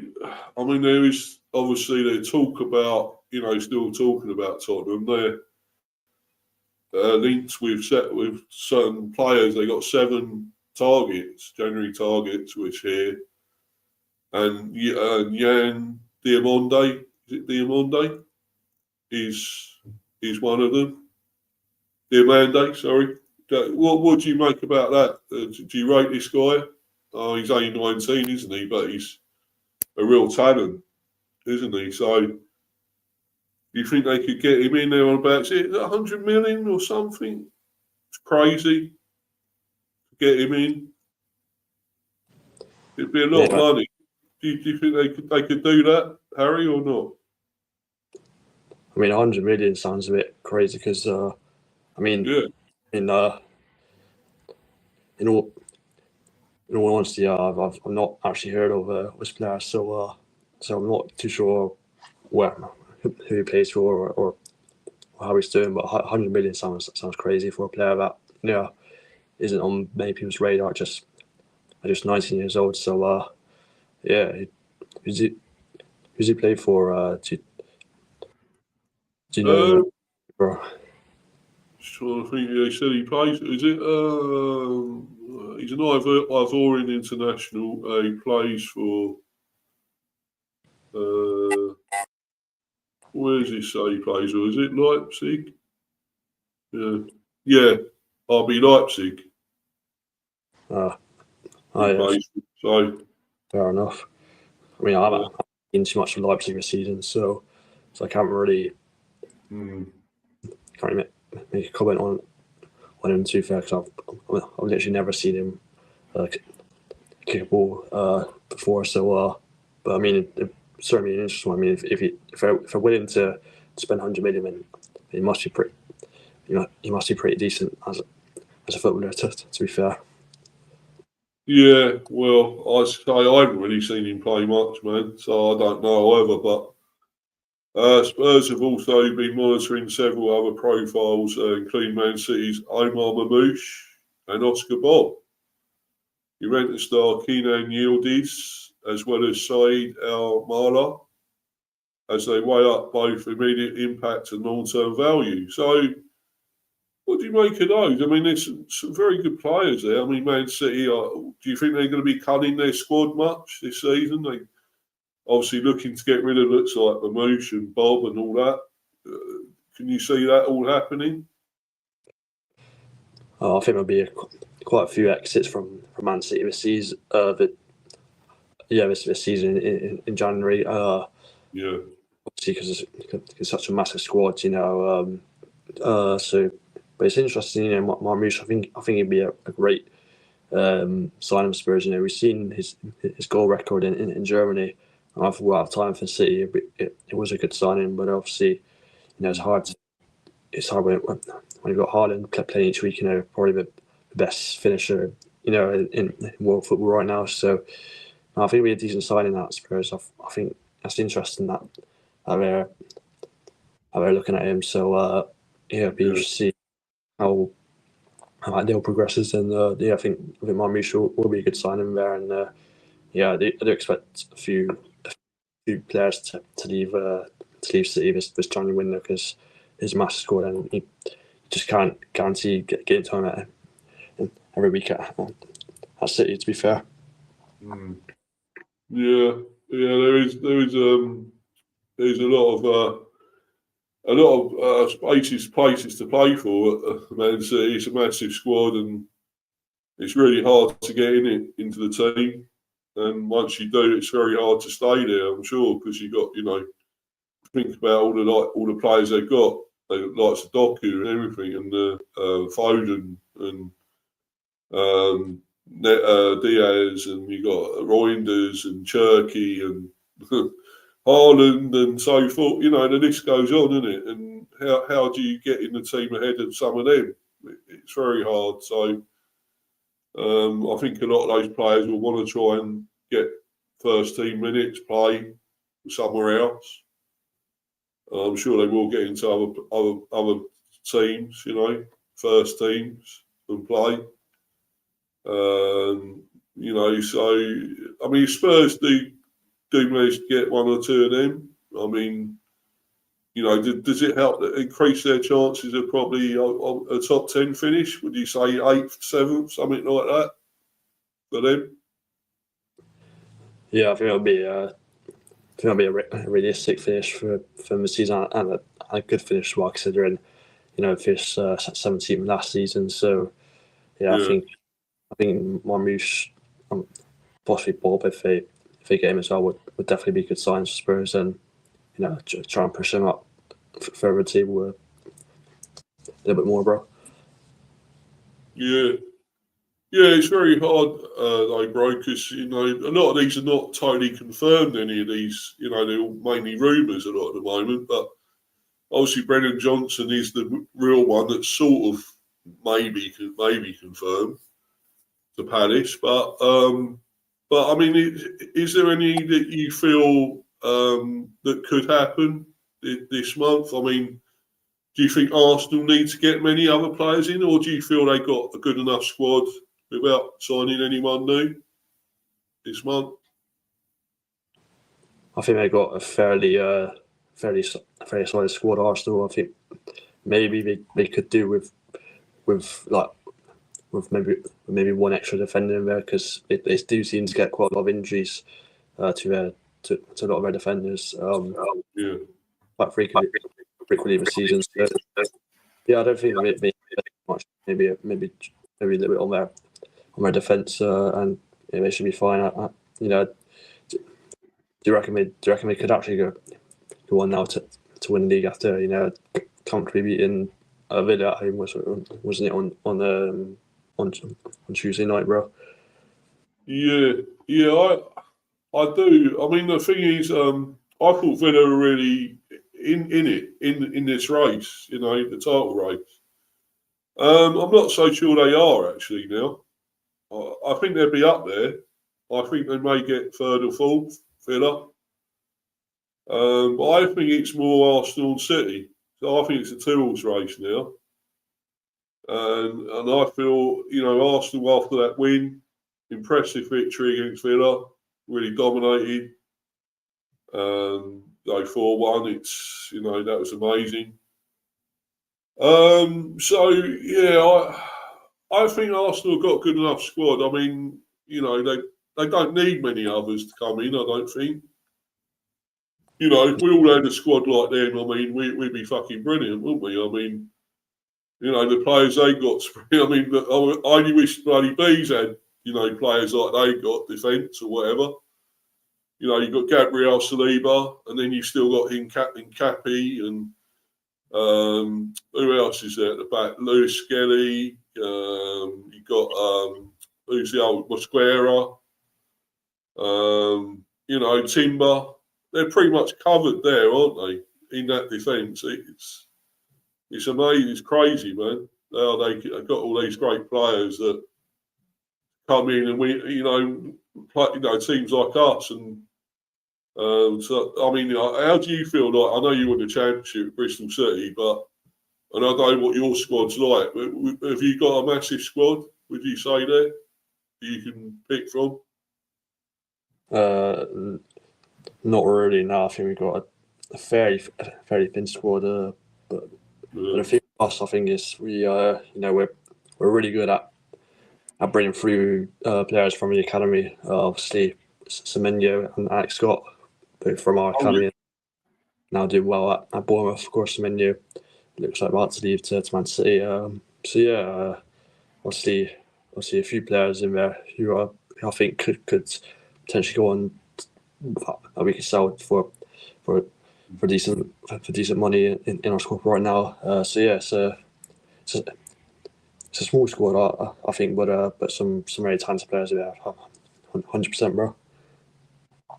I mean, there is obviously the talk about, still talking about Tottenham. They're linked with certain players. They got 7 targets, January targets, which here, and Yan Diamonde, is it Diamonde? Is one of them. Diamande, sorry. What do you make about that? Do you rate this guy? Oh, he's only 19, isn't he? But he's a real talent, isn't he? So, do you think they could get him in there on about, is it 100 million or something? It's crazy to get him in. It'd be a lot of money. Do you think they could do that, Harry, or not? I mean, 100 million sounds a bit crazy because, I mean, Yeah. in all honesty, I've not actually heard of this player, so I'm not too sure who he plays for or how he's doing. But 100 million sounds crazy for a player that isn't on many people's radar. Just 19 years old, so yeah. Who's he play for? Do you know, bro? Just trying to think. They said he plays. Is it? He's an Ivorian international. He plays for. Where does he say he plays for? Is it Leipzig? Yeah. RB Leipzig. He plays. So fair enough. I mean, I haven't been too much of Leipzig this season, so I can't really make a comment on him too fair because I've literally never seen him kick a ball before. So, but I mean, it certainly an interesting one. I mean, if they're willing to spend 100 million, then he must be pretty decent as a footballer. To be fair. yeah, well, I haven't really seen him play much, man. So I don't know either. But Spurs have also been monitoring several other profiles, including Man City's Omar Mamouche. and Oscar Bob. Juventus star Kenan Yildiz, as well as Saeed Al Mala, as they weigh up both immediate impact and long-term value. So, what do you make of those? I mean, there's some very good players there. I mean, Man City, do you think they're going to be cutting their squad much this season? They obviously looking to get rid of looks like Mamouche and Bob and all that. Can you see that all happening? I think there'll be quite a few exits from Man City this season. This season in January. Yeah. Obviously, because it's such a massive squad, so, but it's interesting. Marmouche, I think he'd be a great signing of Spurs. We've seen his goal record in Germany, and I thought out of time for City, it was a good signing. But obviously, it's hard. It's hard when you've got Haaland playing each week. Probably the best finisher in world football right now. So I think it'd be a decent signing at Spurs. I think that's interesting that they're looking at him. So it'd be interesting to see how that deal progresses. And I think Marmouche will be a good signing there. And I do expect a few players to leave City this January window, because he's a massive squad and you just can't guarantee getting time every week at City. To be fair. Yeah. There's a lot of places to play for at Man City. It's a massive squad, and it's really hard to get into the team. And once you do, it's very hard to stay there, I'm sure, because you got think about all the players they've got, like Doku and everything, and Foden and Diaz, and you got Reinders and Cherky and Haaland and so forth. The list goes on, isn't it? And how do you get in the team ahead of some of them? It's very hard. So I think a lot of those players will want to try and get first team minutes, play somewhere else. I'm sure they will get into other teams, first teams, and play. So I mean, Spurs do manage to get one or two of them. I mean, does it help increase their chances of probably a top 10 finish? Would you say 8th, 7th, something like that for them? Yeah, I think it'll be a realistic finish for the season, and a good finish while considering finished 17th last season. So I think Marmouche, possibly Bob, if they get him as well, would definitely be good signs for Spurs, and try and push them up further table a little bit more, bro. Yeah, it's very hard though, bro, because a lot of these are not totally confirmed. Any of these, they're all mainly rumours a lot at the moment. But obviously, Brennan Johnson is the real one that's sort of maybe confirmed to Palace. But I mean, is there any that you feel that could happen this month? I mean, do you think Arsenal need to get many other players in, or do you feel they got a good enough squad without signing anyone new this month? I think they got a fairly solid squad, Arsenal. I think maybe they could do with maybe one extra defender in there, because they do seem to get quite a lot of injuries to a lot of their defenders. Quite frequently this season. So, I don't think they much. Maybe a little bit on their defence, and they should be fine. Do you reckon they could actually go on now to win the league after comfortably beating Villa at home? Wasn't it on Tuesday night, bro? Yeah, I do. I mean, the thing is, I thought Villa were really in this race, the title race. I'm not so sure they are actually now. I think they'll be up there. I think they may get third or fourth, Villa. But I think it's more Arsenal and City. So I think it's a two-horse race now. And I feel, Arsenal after that win, impressive victory against Villa, really dominated. They 4-1. That was amazing. I think Arsenal got a good enough squad. I mean, they don't need many others to come in. I don't think. If we all had a squad like them, I mean, we'd be fucking brilliant, wouldn't we? I mean, the players they got. I mean, I only wish bloody Bees had, players like they got, defence or whatever. You've got Gabriel Saliba, and then you've still got Hincapi and who else is there at the back? Lewis Skelly. You've got who's the old Mosquera. Timber. They're pretty much covered there, aren't they? In that defence, it's amazing. It's crazy, man. How they've got all these great players that come in and we, play, teams like us. And so, I mean, how do you feel? Like, I know you won the championship at Bristol City, and I don't know what your squad's like. Have you got a massive squad? Would you say there you can pick from? Not really. No, I think we've got a very thin squad. But the thing for us, I think, is we're really good at bringing through players from the academy. Obviously, Semenyo and Alex Scott, both from our academy, now doing well at Bournemouth. Of course, Semenyo looks like about to leave to Man City. Obviously a few players in there who I think could potentially go on that we could sell for decent money in our squad right now. It's a small squad, I think, but some very talented players there. 100%, bro.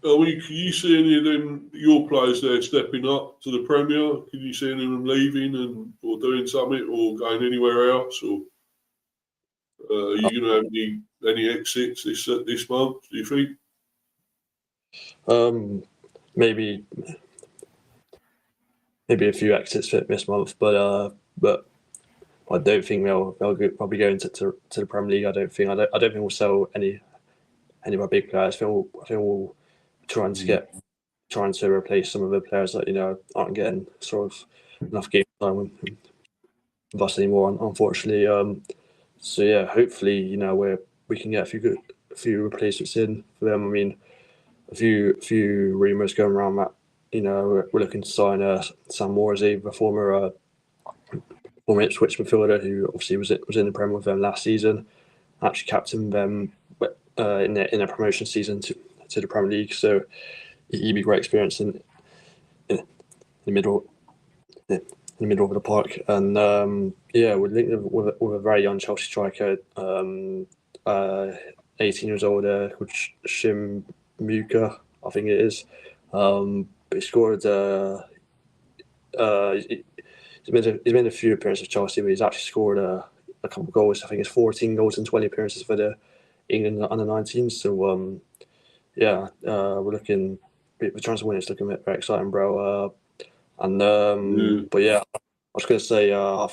Can you see any of them, your players there, stepping up to the Premier? Can you see any of them leaving or doing something or going anywhere else? Or are you going to have any exits this month, do you think? Maybe a few exits this month, but I don't think they'll probably go into the Premier League. I don't think we'll sell any of our big players. I think we'll trying to replace some of the players that aren't getting sort of enough game time with us anymore, unfortunately. Hopefully we can get a few replacements in for them. I mean, a few rumours going around that we're looking to sign Sam Morsey, the former Ipswich midfielder who obviously was in the Premier with them last season, actually captained them in their promotion season to the Premier League. So he'd be great experience in the middle of the park. And we're linked with a very young Chelsea striker, 18 years old, called Shim Muka, I think it is. But he scored. He's made a few appearances for Chelsea, but he's actually scored a couple of goals. I think it's 14 goals in 20 appearances for the England under-19s. So we're looking. The transfer window is looking very exciting, bro. But yeah, I was gonna say, I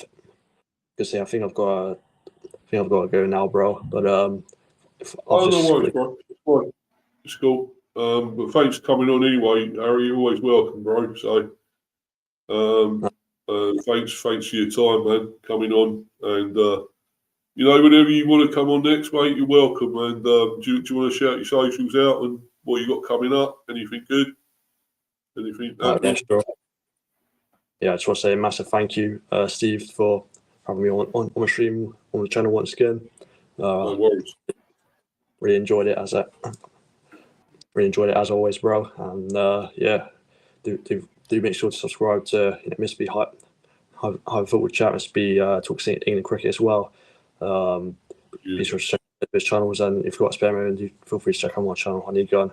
think I've got to go now, bro. But no worries, bro. It's cool. But thanks for coming on anyway, Harry. You're always welcome, bro. So, thanks for your time, man, coming on. And whenever you want to come on next, mate, you're welcome. And do you want to shout your socials out and what you got coming up? Anything good? Anything? Yeah, sure. Yeah, I just want to say a massive thank you, Steve, for having me on the stream on the channel once again. No worries. Really enjoyed it as always, bro. And do make sure to subscribe to Mr. High Football Chat, Mr. B Talks England Cricket as well. Be sure to check out his channels, and if you've got a spare moment, feel free to check out my channel. I need gun.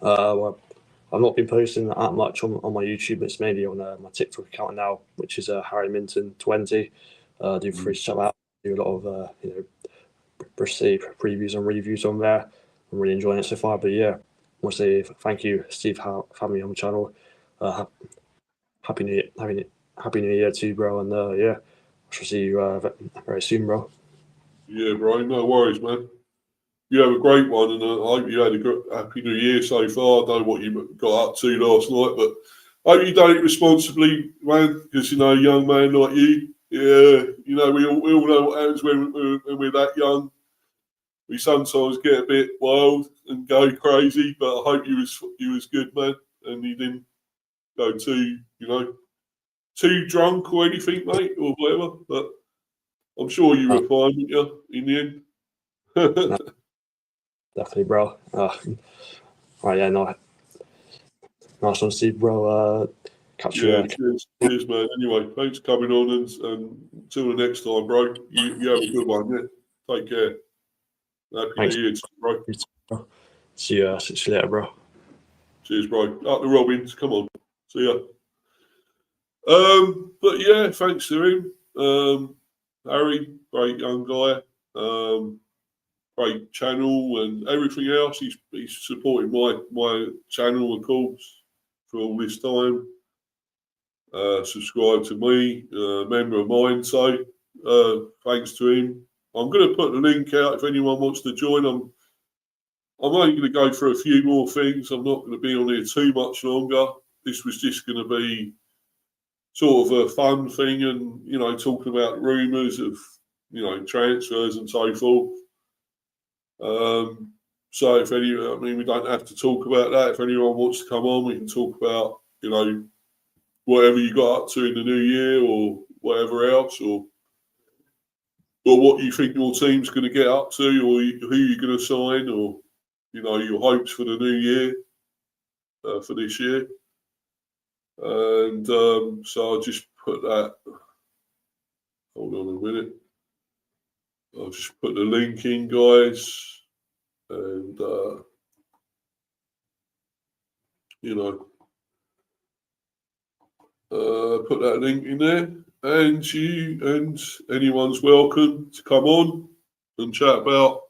I've not been posting that much on my YouTube. It's mainly on my TikTok account now, which is Harry Minton 20. Do free to check out. Do a lot of previews and reviews on there. I'm really enjoying it so far. But yeah, I want to say thank you, Steve, for having me on the channel. Happy New Year too, bro. And shall see you very soon, bro. Yeah, bro. No worries, man. You have a great one, and I hope you had a good, happy New Year so far. I don't know what you got up to last night, but I hope you done it responsibly, man. Because a young man like you, yeah, we all know what happens when we're that young. We sometimes get a bit wild and go crazy, but I hope you was good, man, and you didn't go too drunk or anything, mate, or whatever. But I'm sure you were fine, weren't you, in the end? No, definitely, bro. Right, yeah, no, nice one, Steve, bro. Catch Yeah, you. cheers, man. Anyway, thanks for coming on, and until the next time, bro. You have a good one. Yeah, take care. Happy New Thanks. Year, to you, bro. Bro. See you later, bro. Cheers, bro. Up the Robins. Come on. See ya. But yeah, thanks to him. Harry, great young guy. Great channel and everything else. He's supported my channel, of course, for all this time. Subscribe to me, member of mine. So thanks to him. I'm going to put the link out if anyone wants to join. I'm only going to go for a few more things. I'm not going to be on here too much longer. This was just going to be sort of a fun thing, and talking about rumours of transfers and so forth. So we don't have to talk about that. If anyone wants to come on, we can talk about whatever you got up to in the new year or whatever else, or what you think your team's going to get up to, or who you're going to sign, or your hopes for the new year, for this year. And so I'll just put that. Hold on a minute. I'll just put the link in, guys, and put that link in there. And anyone's welcome to come on and chat about,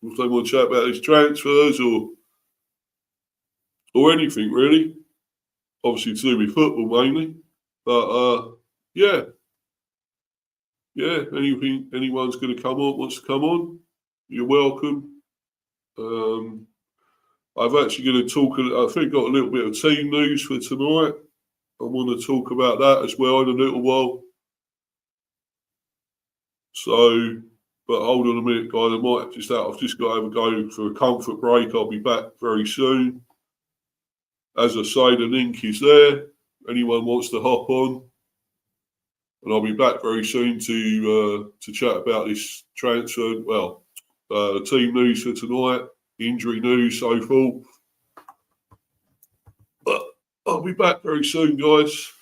if they want to chat about these transfers or anything really. Obviously to do with football mainly, but yeah. Anyone's going to come on, wants to come on, you're welcome. I've actually going to talk. I think got a little bit of team news for tonight. I want to talk about that as well in a little while. So, but hold on a minute, guys. I've just got to have a go for a comfort break. I'll be back very soon. As I say, the link is there. Anyone wants to hop on, and I'll be back very soon to chat about this transfer. Well, team news for tonight, injury news, so forth. But I'll be back very soon, guys.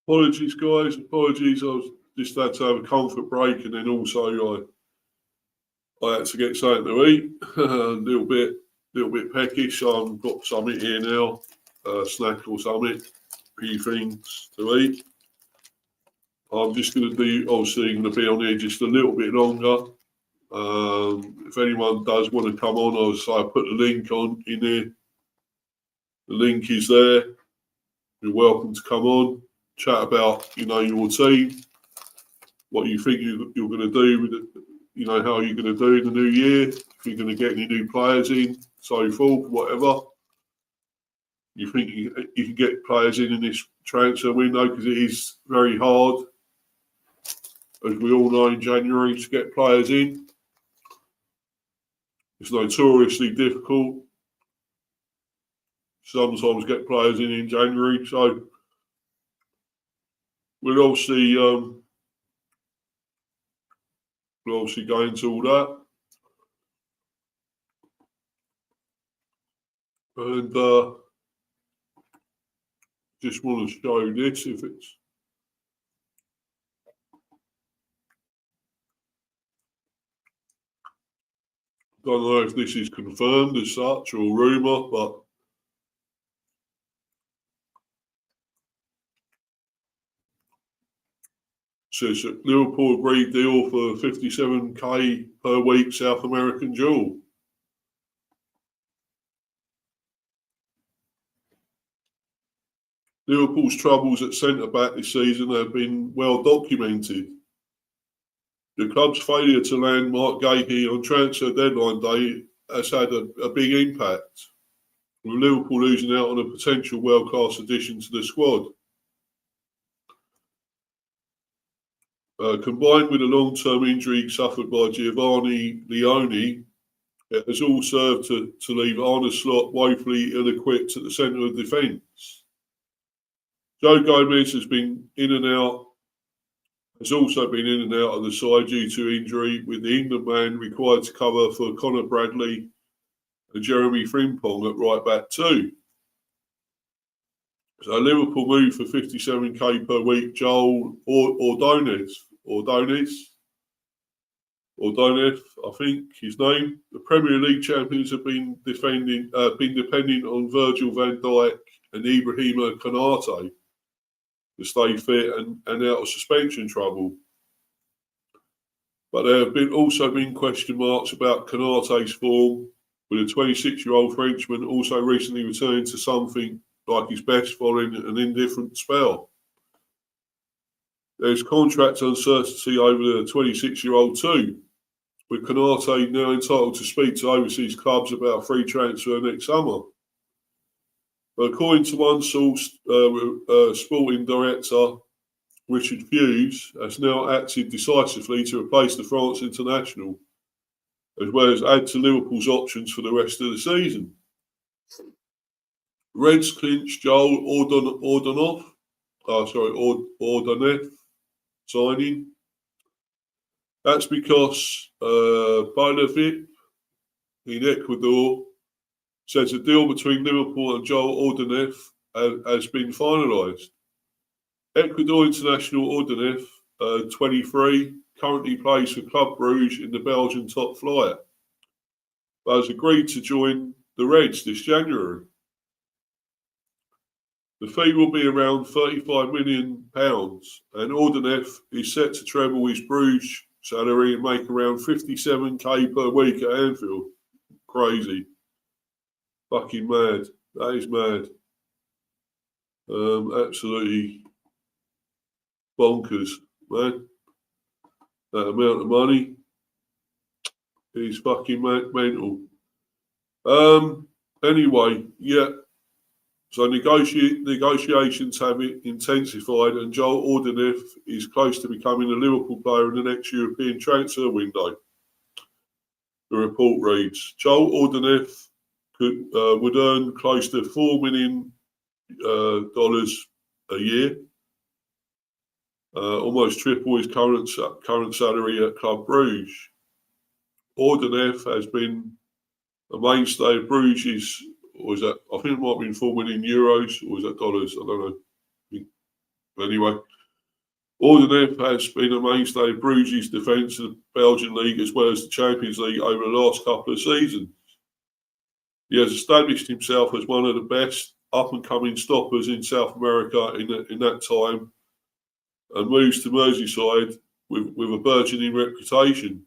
Apologies, guys. Apologies. I was just had to have a comfort break, and then also I had to get something to eat. A little bit peckish. So I've got something here now, a snack or something, a few things to eat. I'm just going to be obviously going to be on here just a little bit longer. If anyone does want to come on, I put the link on in there. The link is there. You're welcome to come on, chat about your team, what you think you're going to do with it, how you're going to do in the new year, if you're going to get any new players in, so forth, whatever. You think you can get players in this transfer window, because it is very hard, as we all know, in January to get players in. It's notoriously difficult. Sometimes get players in January, so we'll obviously go into all that, and just want to show this if it's. Don't know if this is confirmed as such or rumour, but says that Liverpool agreed deal for 57k per week South American dual. Liverpool's troubles at centre-back this season have been well documented. The club's failure to land Mark Gahey on transfer deadline day has had a big impact, with Liverpool losing out on a potential world-class addition to the squad. combined with a long-term injury suffered by Giovanni Leone, it has all served to leave Arne Slot woefully ill-equipped at the centre of defence. Joe Gomez has also been in and out of the side due to injury, with the England man required to cover for Conor Bradley and Jeremy Frimpong at right back too. So Liverpool moved for 57k per week Joel Ordonez, I think his name. The Premier League champions have been depending on Virgil van Dijk and Ibrahima Konate to stay fit and out of suspension trouble. But there have also been question marks about Konate's form, with a 26-year-old Frenchman also recently returning to something like his best following an indifferent spell. There's contract uncertainty over the 26-year-old too, with Konate now entitled to speak to overseas clubs about a free transfer next summer. But according to one source, sporting director Richard Hughes has now acted decisively to replace the France international, as well as add to Liverpool's options for the rest of the season. Reds clinched Joel Ordonez signing. That's because Bolivip in Ecuador says a deal between Liverpool and Joel Ordonez has been finalised. Ecuador international Ordonez, 23, currently plays for Club Brugge in the Belgian top flight, but has agreed to join the Reds this January. The fee will be around £35 million, and Ordonez is set to treble his Bruges salary and make around 57k per week at Anfield. Crazy. Fucking mad. That is mad. Absolutely bonkers, man. That amount of money is fucking mental. Anyway, yeah. So negotiations have intensified, and Joel Ordonez is close to becoming a Liverpool player in the next European transfer window. The report reads: Joel Ordonez would earn close to $4 million a year, almost triple his current salary at Club Brugge. Ordonez has been a mainstay of Bruges'. Or is that? I think it might have been €4 million, or is that dollars? I don't know. But anyway, Ordonez has been a mainstay of Bruges' defence of the Belgian League as well as the Champions League over the last couple of seasons. He has established himself as one of the best up-and-coming stoppers in South America in that time, and moves to Merseyside with a burgeoning reputation.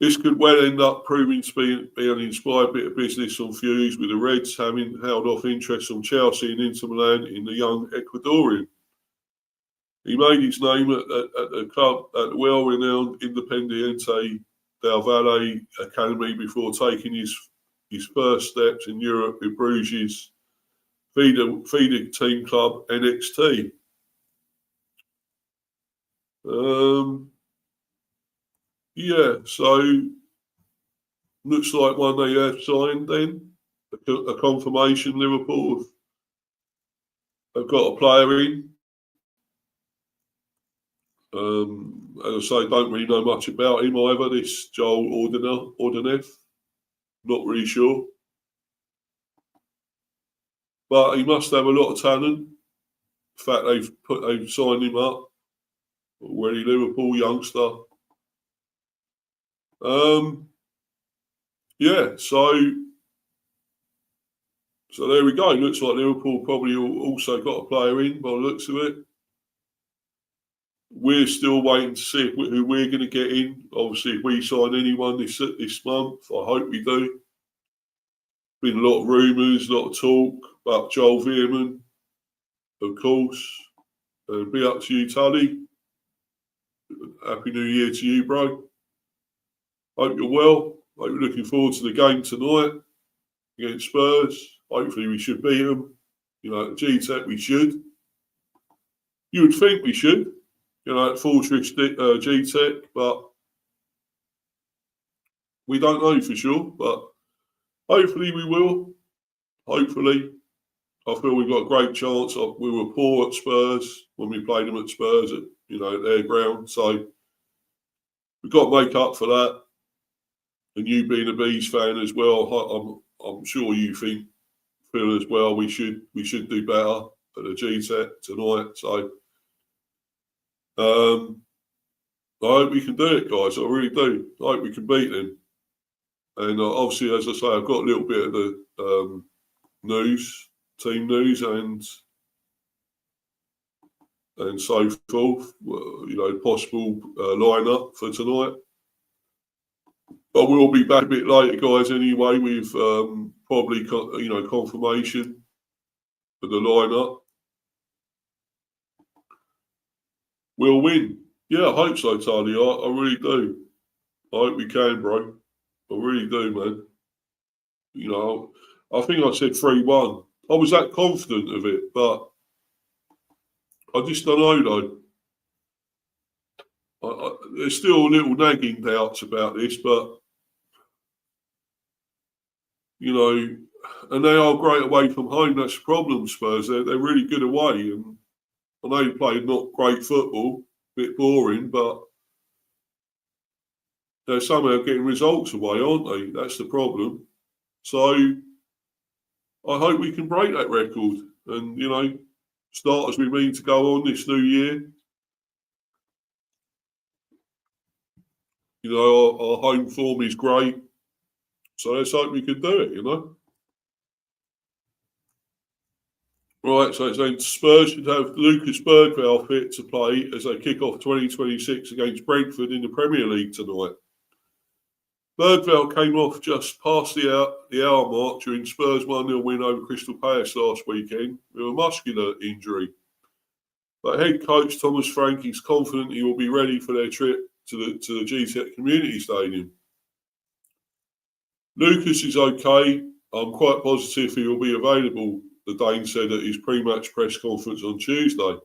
This could well end up proving to be an inspired bit of business on Hughes, with the Reds having held off interest from Chelsea and Inter Milan in the young Ecuadorian. He made his name at the club at the well-renowned Independiente del Valle Academy before taking his first steps in Europe with Bruges' feeder team club NXT. Yeah, so looks like one they have signed then, a confirmation Liverpool have got a player in. As I say, don't really know much about him either, this Joel Ordonez. Not really sure. But he must have a lot of talent. The fact they've signed him up. Already Liverpool youngster. Yeah, so there we go. Looks like Liverpool probably also got a player in by the looks of it. We're still waiting to see who we're going to get in. Obviously, if we sign anyone this month, I hope we do. Been a lot of rumours, a lot of talk about Joel Veerman, of course. Be up to you, Tully. Happy New Year to you, bro. Hope you're well. Hope you're looking forward to the game tonight against Spurs. Hopefully we should beat them. You know, at the G-Tech we should. You would think we should, at Fortress G-Tech, but we don't know for sure. But hopefully we will. Hopefully. I feel we've got a great chance. We were poor at Spurs when we played them at Spurs at their ground. So we've got to make up for that. And you being a Bees fan as well, I'm sure you think, Phil, as well, we should do better at the G-Tech tonight. So I hope we can do it, guys. I really do. I hope we can beat them. And obviously, as I say, I've got a little bit of the team news, and so forth. Possible lineup for tonight. But we'll be back a bit later, guys. Anyway, with probably confirmation of the lineup. We'll win. Yeah, I hope so, Tony. I really do. I hope we can, bro. I really do, man. I think I said 3-1. I was that confident of it, but I just don't know, though. There's still little nagging doubts about this, but, and they are great away from home. That's the problem, Spurs. They're really good away. And I know you played not great football, a bit boring, but they're somehow getting results away, aren't they? That's the problem. So I hope we can break that record and, start as we mean to go on this new year. Our home form is great. So let's hope we can do it, Right, so it's saying Spurs should have Lucas Bergvall fit to play as they kick off 2026 against Brentford in the Premier League tonight. Bergvall came off just past the hour mark during Spurs' 1-0 win over Crystal Palace last weekend with a muscular injury. But head coach Thomas Frank is confident he will be ready for their trip to the G-Tech Community Stadium. Lucas is okay. I'm quite positive he will be available, the Dane said at his pre-match press conference on Tuesday.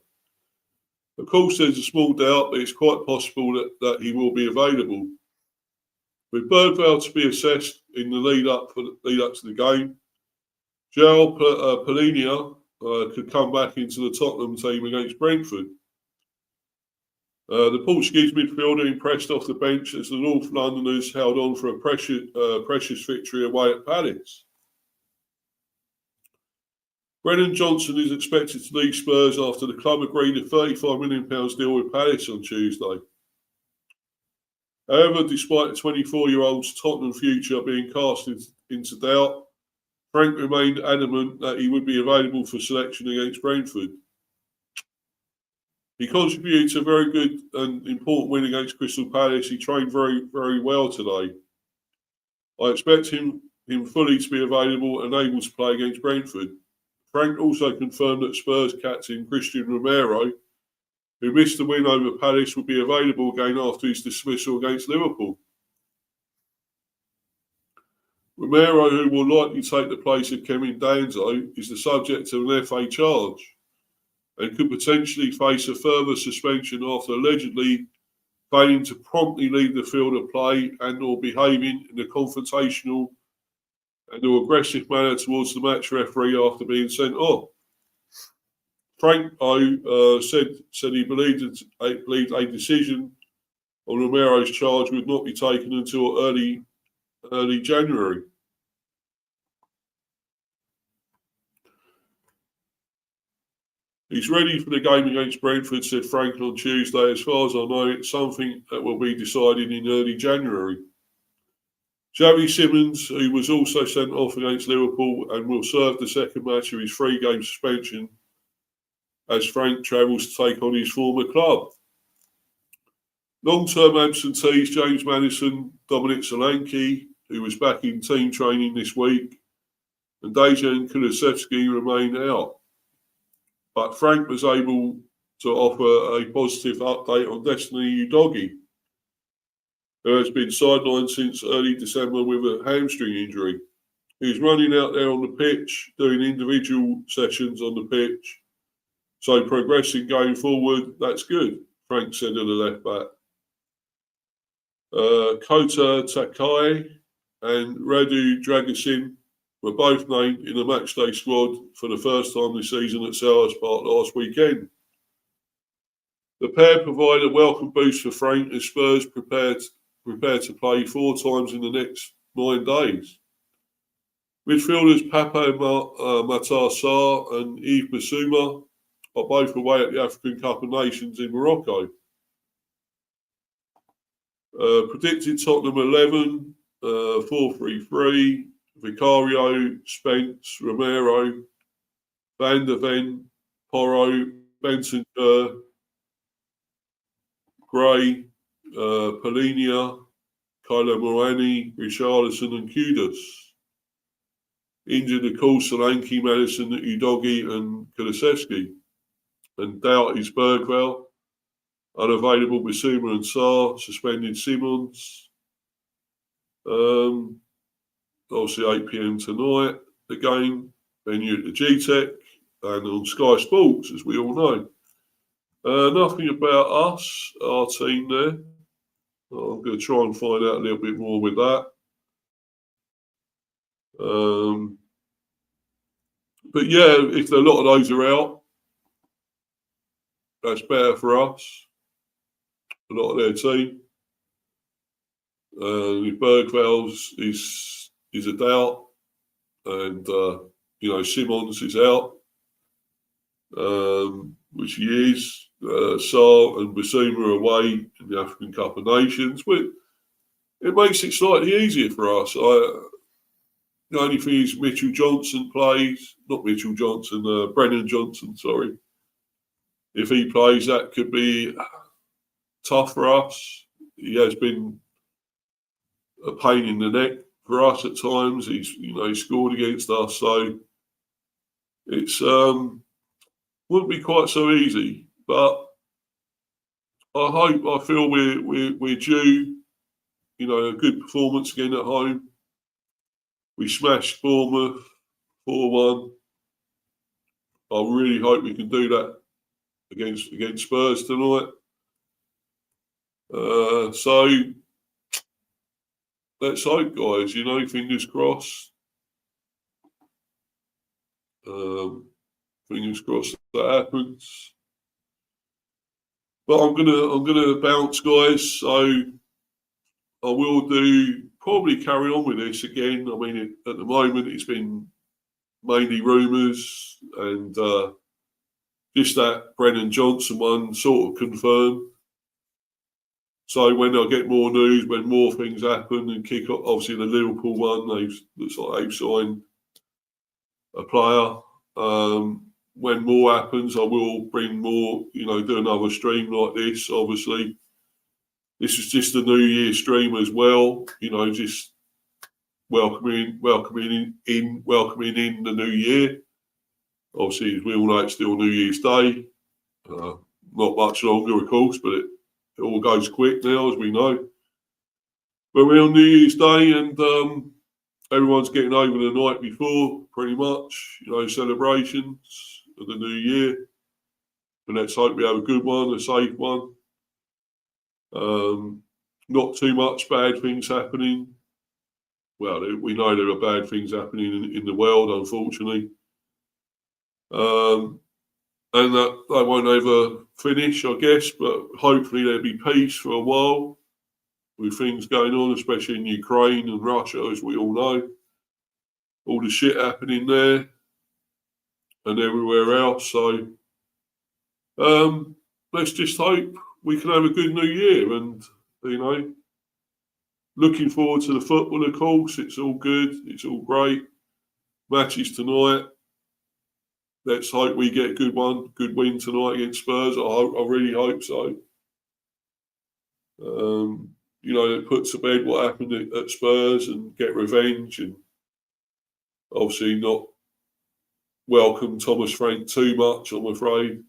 Of course, there's a small doubt, but it's quite possible that he will be available. With Bergvall to be assessed in the lead up to the game, João Palhinha could come back into the Tottenham team against Brentford. The Portuguese midfielder impressed off the bench as the North Londoners held on for a precious victory away at Palace. Brennan Johnson is expected to leave Spurs after the club agreed a £35 million deal with Palace on Tuesday. However, despite the 24-year-old's Tottenham future being cast into doubt, Frank remained adamant that he would be available for selection against Brentford. He contributed to a very good and important win against Crystal Palace. He trained very, very well today. I expect him fully to be available and able to play against Brentford. Frank also confirmed that Spurs captain Christian Romero, who missed the win over Palace, will be available again after his dismissal against Liverpool. Romero, who will likely take the place of Kevin Danzo, is the subject of an FA charge and could potentially face a further suspension after allegedly failing to promptly leave the field of play and or behaving in a confrontational and or aggressive manner towards the match referee after being sent off. Frank said he believed a decision on Romero's charge would not be taken until early January. He's ready for the game against Brentford, said Frank on Tuesday. As far as I know, it's something that will be decided in early January. Xavi Simons, who was also sent off against Liverpool and will serve the second match of his 3-game suspension as Frank travels to take on his former club. Long-term absentees James Maddison, Dominic Solanke, who was back in team training this week, and Dejan Kulusevski remain out. But Frank was able to offer a positive update on Destiny Udogie, who has been sidelined since early December with a hamstring injury. He's running out there on the pitch, doing individual sessions on the pitch, So progressing going forward, that's good, Frank said of the left back. Kota Takai and Radu Dragusin were both named in the matchday squad for the first time this season at Selhurst Park last weekend. The pair provide a welcome boost for Frank as Spurs prepare to play 4 times in the next 9 days. Midfielders Pape Matar Sarr and Yves Bissouma are both away at the African Cup of Nations in Morocco. Predicted Tottenham 11, 4-3-3, Vicario, Spence, Romero, Van der Ven, Porro, Benson, Gray, Polinia, Kylo Morani, Richarlison and Kudus. Injured, of course, Solanke, Madison, Udogi and Kulusevski. And doubt is Bergwell. Unavailable Bissouma and Sarr. Suspended Simons. Obviously 8 p.m. tonight. The game, venue at the GTEC and on Sky Sports, as we all know. Nothing about us, our team there. I'm going to try and find out a little bit more with that. But yeah, if a lot of those are out, that's better for us. A lot of their team. If Bergwell's is a doubt, and Simons is out, which he is. Sarr and Bissouma are away in the African Cup of Nations, but it makes it slightly easier for us. The only thing is Mitchell Johnson plays, not Mitchell Johnson, Brennan Johnson, sorry. If he plays, that could be tough for us. He has been a pain in the neck for us at times. He's scored against us, so it's wouldn't be quite so easy. But I feel we're due, a good performance again at home. We smashed Bournemouth 4-1. I really hope we can do that against Spurs tonight. So let's hope, guys. Fingers crossed. Fingers crossed that happens. But I'm gonna bounce, guys. So I will probably carry on with this again. I mean, at the moment it's been mainly rumours and just that Brennan Johnson one sort of confirmed. So when I get more news, when more things happen and kick off, obviously the Liverpool one, looks like they've signed a player. When more happens, I will bring more, do another stream like this, obviously. This is just a New Year stream as well, just welcoming in the new year. Obviously, as we all know, it's still New Year's Day. Not much longer, of course, but it all goes quick now, as we know. But we're on New Year's Day, and everyone's getting over the night before, pretty much, celebrations of the new year. And let's hope we have a good one, a safe one. Not too much bad things happening. Well, we know there are bad things happening in the world, unfortunately. And that won't ever finish, I guess, but hopefully there'll be peace for a while with things going on, especially in Ukraine and Russia, as we all know. All the shit happening there and everywhere else. So let's just hope we can have a good new year and, looking forward to the football, of course. It's all good. It's all great. Matches tonight. Let's hope we get a good win tonight against Spurs. I really hope so. It puts to bed what happened at Spurs and get revenge and obviously not welcome Thomas Frank too much, I'm afraid.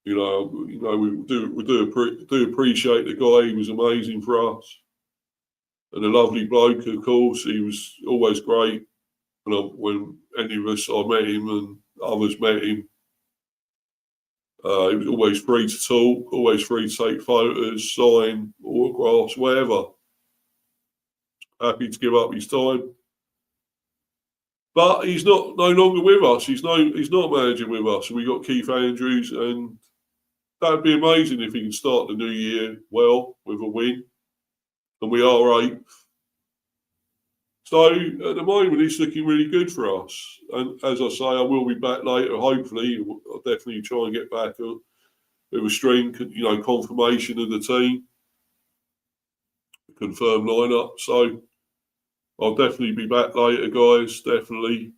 We do appreciate the guy. He was amazing for us. And a lovely bloke, of course. He was always great. When any of us, I met him and others met him. He was always free to talk, always free to take photos, sign, autographs, whatever. Happy to give up his time. But he's no longer with us. He's not managing with us. We got Keith Andrews, and that'd be amazing if he can start the new year well with a win. And we are 8th. So at the moment, it's looking really good for us. And as I say, I will be back later. Hopefully, I'll definitely try and get back with a string, confirmation of the team, confirmed lineup. So I'll definitely be back later, guys. Definitely,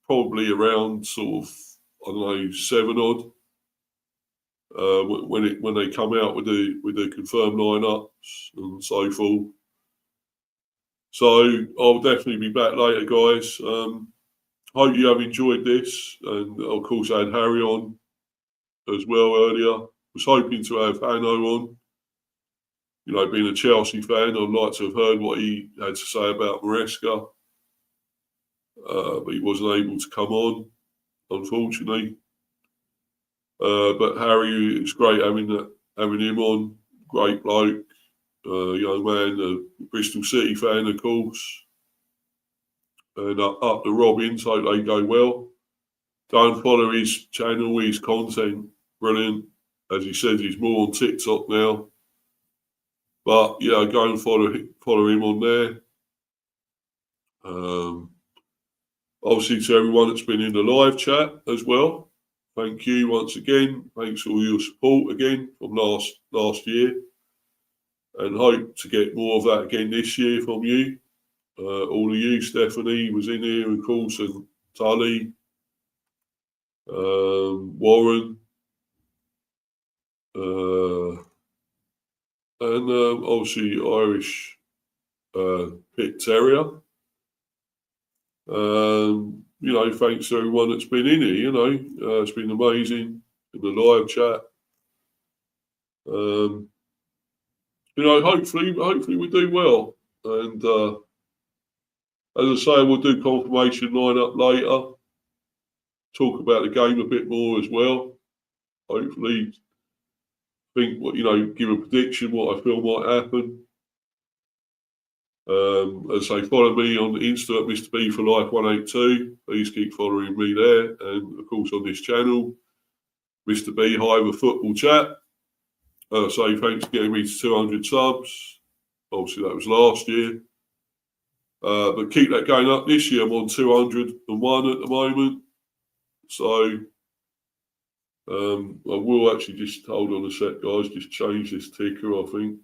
probably around sort of, I don't know, 7 odd. When they come out with the confirmed lineups and so forth. So I'll definitely be back later, guys. Hope you have enjoyed this, and of course I had Harry on as well earlier. Was hoping to have Hanno on. Being a Chelsea fan, I'd like to have heard what he had to say about Maresca, but he wasn't able to come on, unfortunately. But Harry, it's great having him on. Great bloke, young man, a Bristol City fan, of course. And up the Robins, hope they go well. Go and follow his channel, his content, brilliant. As he says, he's more on TikTok now. But yeah, go and follow him on there. Obviously, to everyone that's been in the live chat as well, thank you once again. Thanks for all your support again from last year, and hope to get more of that again this year from you. All of you, Stephanie was in here, of course, and Tully, Warren, and obviously Irish Pit Terrier. Thanks to everyone that's been in here. It's been amazing in the live chat. Hopefully we do well. And as I say, we'll do confirmation lineup later. Talk about the game a bit more as well. Hopefully, give a prediction what I feel might happen. As I say, follow me on Insta at Mr. B for Life 182. Please keep following me there, and of course on this channel, Mr. B Hive of Football Chat. So thanks for getting me to 200 subs. Obviously that was last year, but keep that going up this year. I'm on 201 at the moment. So I will actually just hold on a sec, guys. Just change this ticker, I think.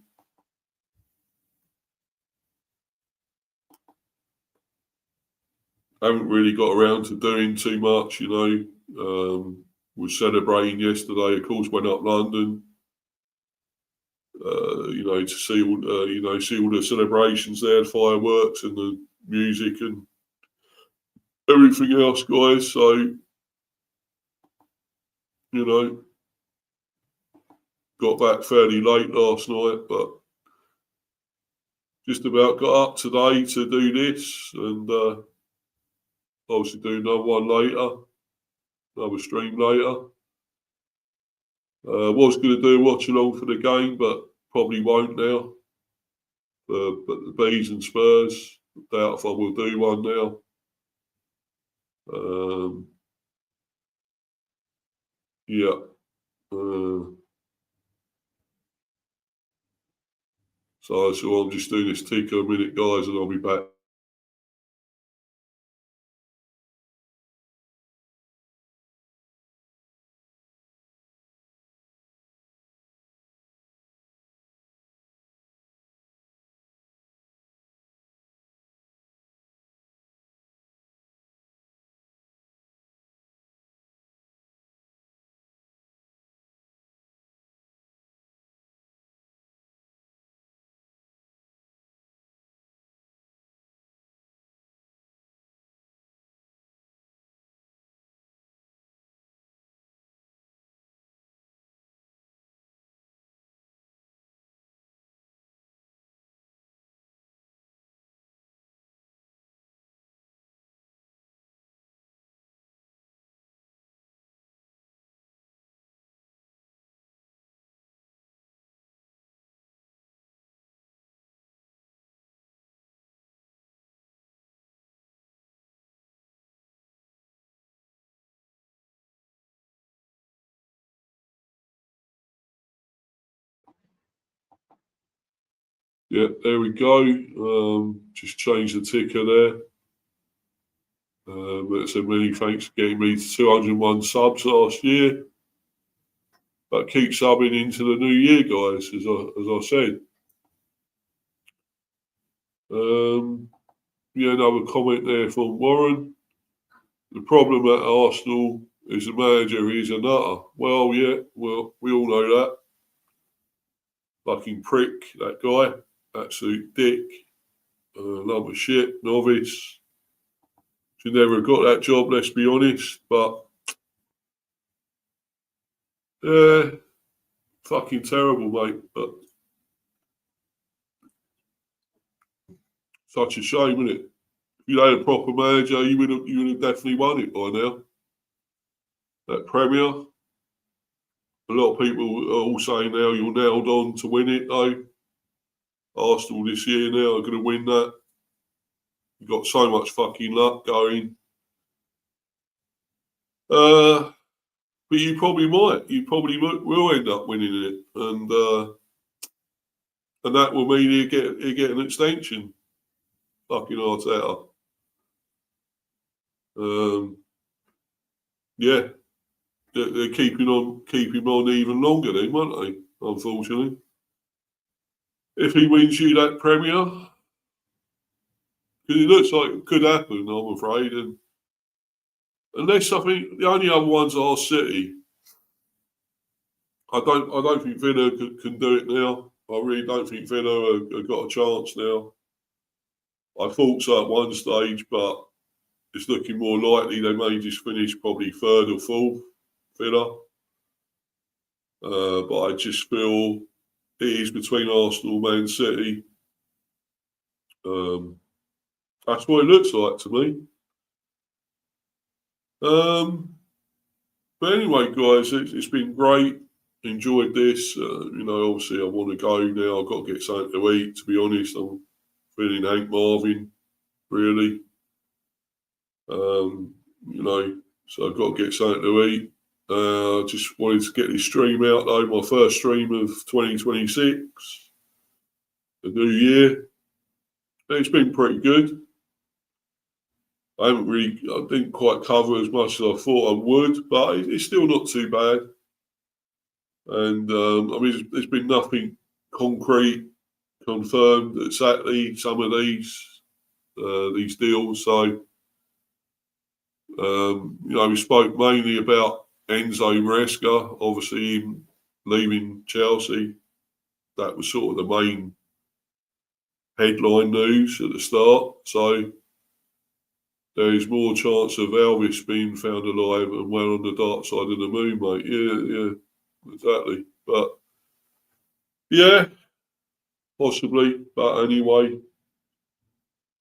Haven't really got around to doing too much, was celebrating yesterday, of course, went up London, to see all the celebrations there, fireworks and the music and everything else, guys. So, got back fairly late last night, but just about got up today to do this, and obviously do another one later, another stream later. Was going to do a watch along for the game, but probably won't now. But the Bees and Spurs, doubt if I will do one now. Yeah. So I'm just doing this ticker a minute, guys, and I'll be back. Yeah, there we go. Just change the ticker there. But so many thanks for getting me to 201 subs last year. But keep subbing into the new year, guys, as I said. Yeah, another comment there from Warren. The problem at Arsenal is the manager is a nutter. Well, yeah, well, we all know that. Fucking prick, that guy. Absolute dick. Lump of shit, novice. Should never have got that job, let's be honest. But, fucking terrible, mate. But such a shame, isn't it? If you had a proper manager, you would have definitely won it by now. That Premier. A lot of people are all saying now you're nailed on to win it, though. Arsenal this year now are going to win that. You've got so much fucking luck going. But you probably might. You probably will end up winning it. And that will mean you get an extension. Fucking Arteta. Yeah. They're keeping him on even longer then, won't they? Unfortunately. If he wins you that Premier, because it looks like it could happen, I'm afraid. And unless I think the only other ones are City. I don't think Villa can do it now. I really don't think Villa have got a chance now. I thought so at one stage, but it's looking more likely they may just finish probably third or fourth, Villa. But I just feel it is between Arsenal and Man City. That's what it looks like to me. But anyway, guys, it's been great. Enjoyed this. Obviously I want to go now. I've got to get something to eat, to be honest. I'm feeling Hank Marvin, really. So I've got to get something to eat. Just wanted to get this stream out, though. My first stream of 2026, the new year. It's been pretty good. I didn't quite cover as much as I thought I would, but it's still not too bad. And there's been nothing concrete confirmed exactly some of these deals. So, we spoke mainly about Enzo Maresca, obviously him leaving Chelsea. That was sort of the main headline news at the start. So there is more chance of Elvis being found alive and well on the dark side of the moon, mate. Yeah, exactly. But yeah, possibly. But anyway,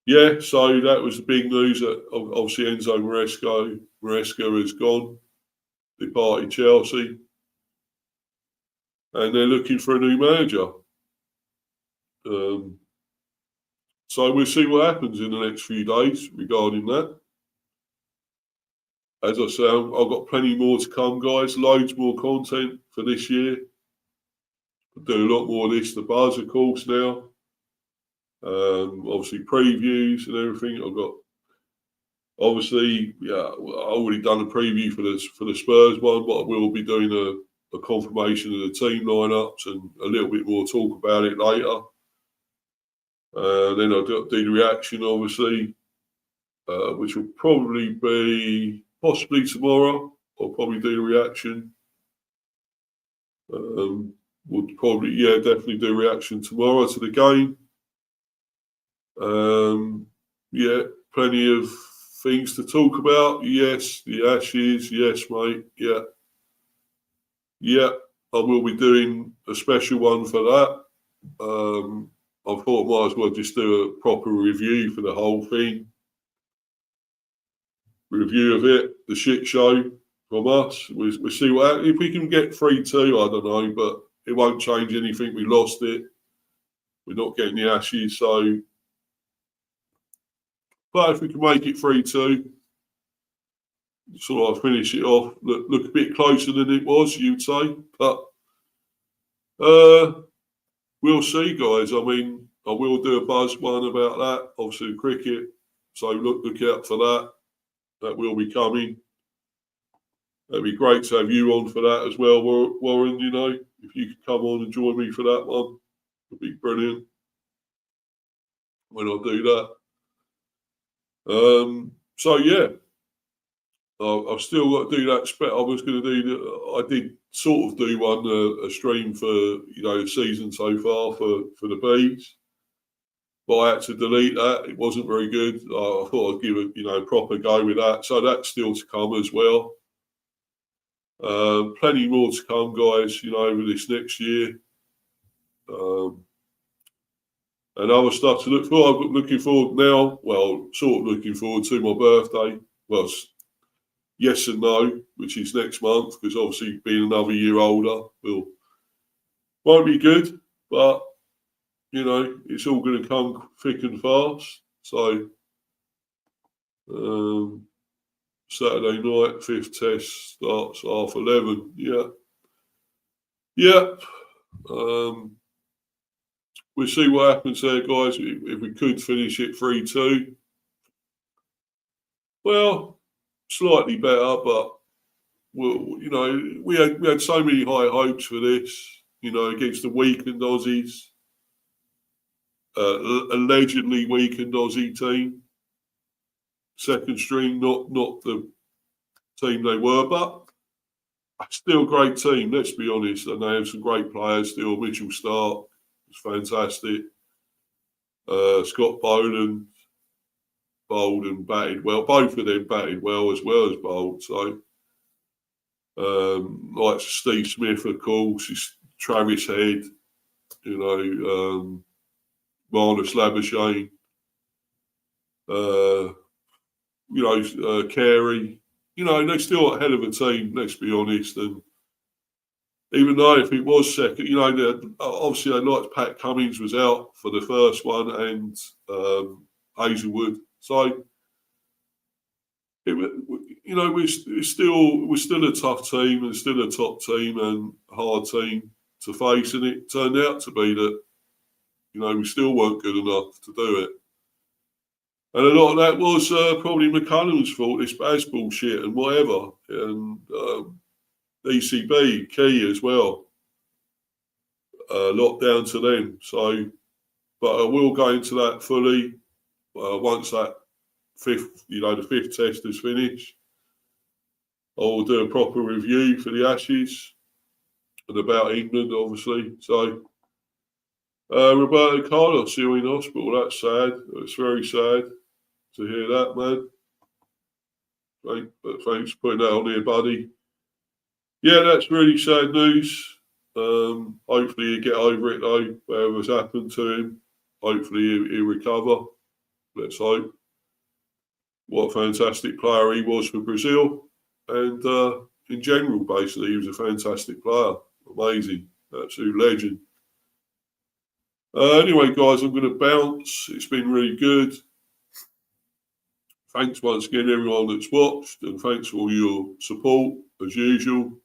yeah. So that was the big news that obviously Enzo Maresca has gone, departed Chelsea, and they're looking for a new manager. So we'll see what happens in the next few days regarding that. As I say, I've got plenty more to come, guys. Loads more content for this year. I'll do a lot more of this, the buzz, of course, now. Obviously, previews and everything. I've got, obviously, I already done a preview for the Spurs one, but I will be doing a confirmation of the team lineups and a little bit more talk about it later. Then I'll do the reaction, obviously, which will probably be possibly tomorrow. I'll probably do the reaction. We'll probably, definitely do reaction tomorrow to the game. Plenty of things to talk about. Yes, the Ashes. Yes, mate. Yeah. I will be doing a special one for that. I thought I might as well just do a proper review for the whole thing. Review of it, the shit show from us. We'll see what happens. If we can get 3-2, I don't know, but it won't change anything. We lost it. We're not getting the Ashes, so. But if we can make it 3-2, sort of finish it off, look a bit closer than it was, you'd say. But we'll see, guys. I mean, I will do a buzz one about that. Obviously, the cricket. So look out for that. That will be coming. It'd be great to have you on for that as well, Warren. You know, if you could come on and join me for that one, it'd be brilliant when I do that. So yeah, I've still got to do that. I was going to do. I did sort of do one a stream for the season so far for the bees, but I had to delete that. It wasn't very good. I thought I'd give it a proper go with that. So that's still to come as well. Plenty more to come, guys. Over this next year. And other stuff to look for. I'm looking forward now. Well, sort of looking forward to my birthday. Well, yes and no, which is next month, because obviously being another year older won't be good. But it's all going to come thick and fast. So Saturday night, 5th test starts 11:30. Yeah. We'll see what happens there, guys. If we could finish it 3-2, well, slightly better, but we had so many high hopes for this. Against the weakened Aussies, allegedly weakened Aussie team, second string, not the team they were, but still a great team. Let's be honest, and they have some great players still. Mitchell Stark is fantastic. Scott Boland batted well. Both of them batted well as Bold. So, like Steve Smith, of course, Travis Head, Marnus Labuschagne, Carey. They're still a hell of a team, let's be honest. And even though if it was second, obviously they liked Pat Cummins was out for the first one and Hazelwood. So, we're still a tough team and still a top team and hard team to face. And it turned out to be that, we still weren't good enough to do it. And a lot of that was probably McCullum's fault, this Baz bullshit and whatever. And ECB, key as well. A lot down to them. So, but I will go into that fully once that the 5th test is finished. I will do a proper review for the Ashes and about England, obviously. So, Roberto Carlos still in hospital. That's sad. It's very sad to hear that, man. Thanks for putting that on here, buddy. Yeah, that's really sad news. Hopefully he'll get over it, though, whatever's happened to him. Hopefully he'll recover. Let's hope. What a fantastic player he was for Brazil. And in general, basically, he was a fantastic player. Amazing. Absolute legend. Anyway, guys, I'm going to bounce. It's been really good. Thanks once again, everyone that's watched, and thanks for all your support, as usual.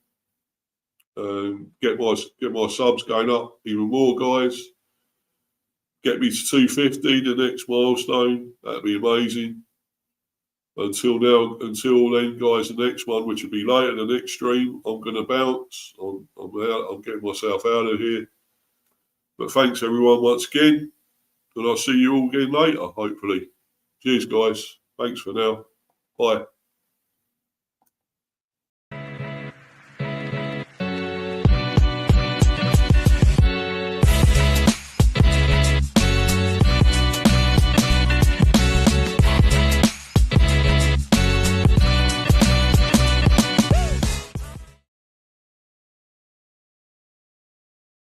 Get my subs going up even more, guys. Get me to 250, the next milestone. That'd be amazing. Until then, guys, the next one, which will be later, the next stream, I'm going to bounce. I'm out. I'm getting myself out of here. But thanks, everyone, once again. And I'll see you all again later, hopefully. Cheers, guys. Thanks for now. Bye.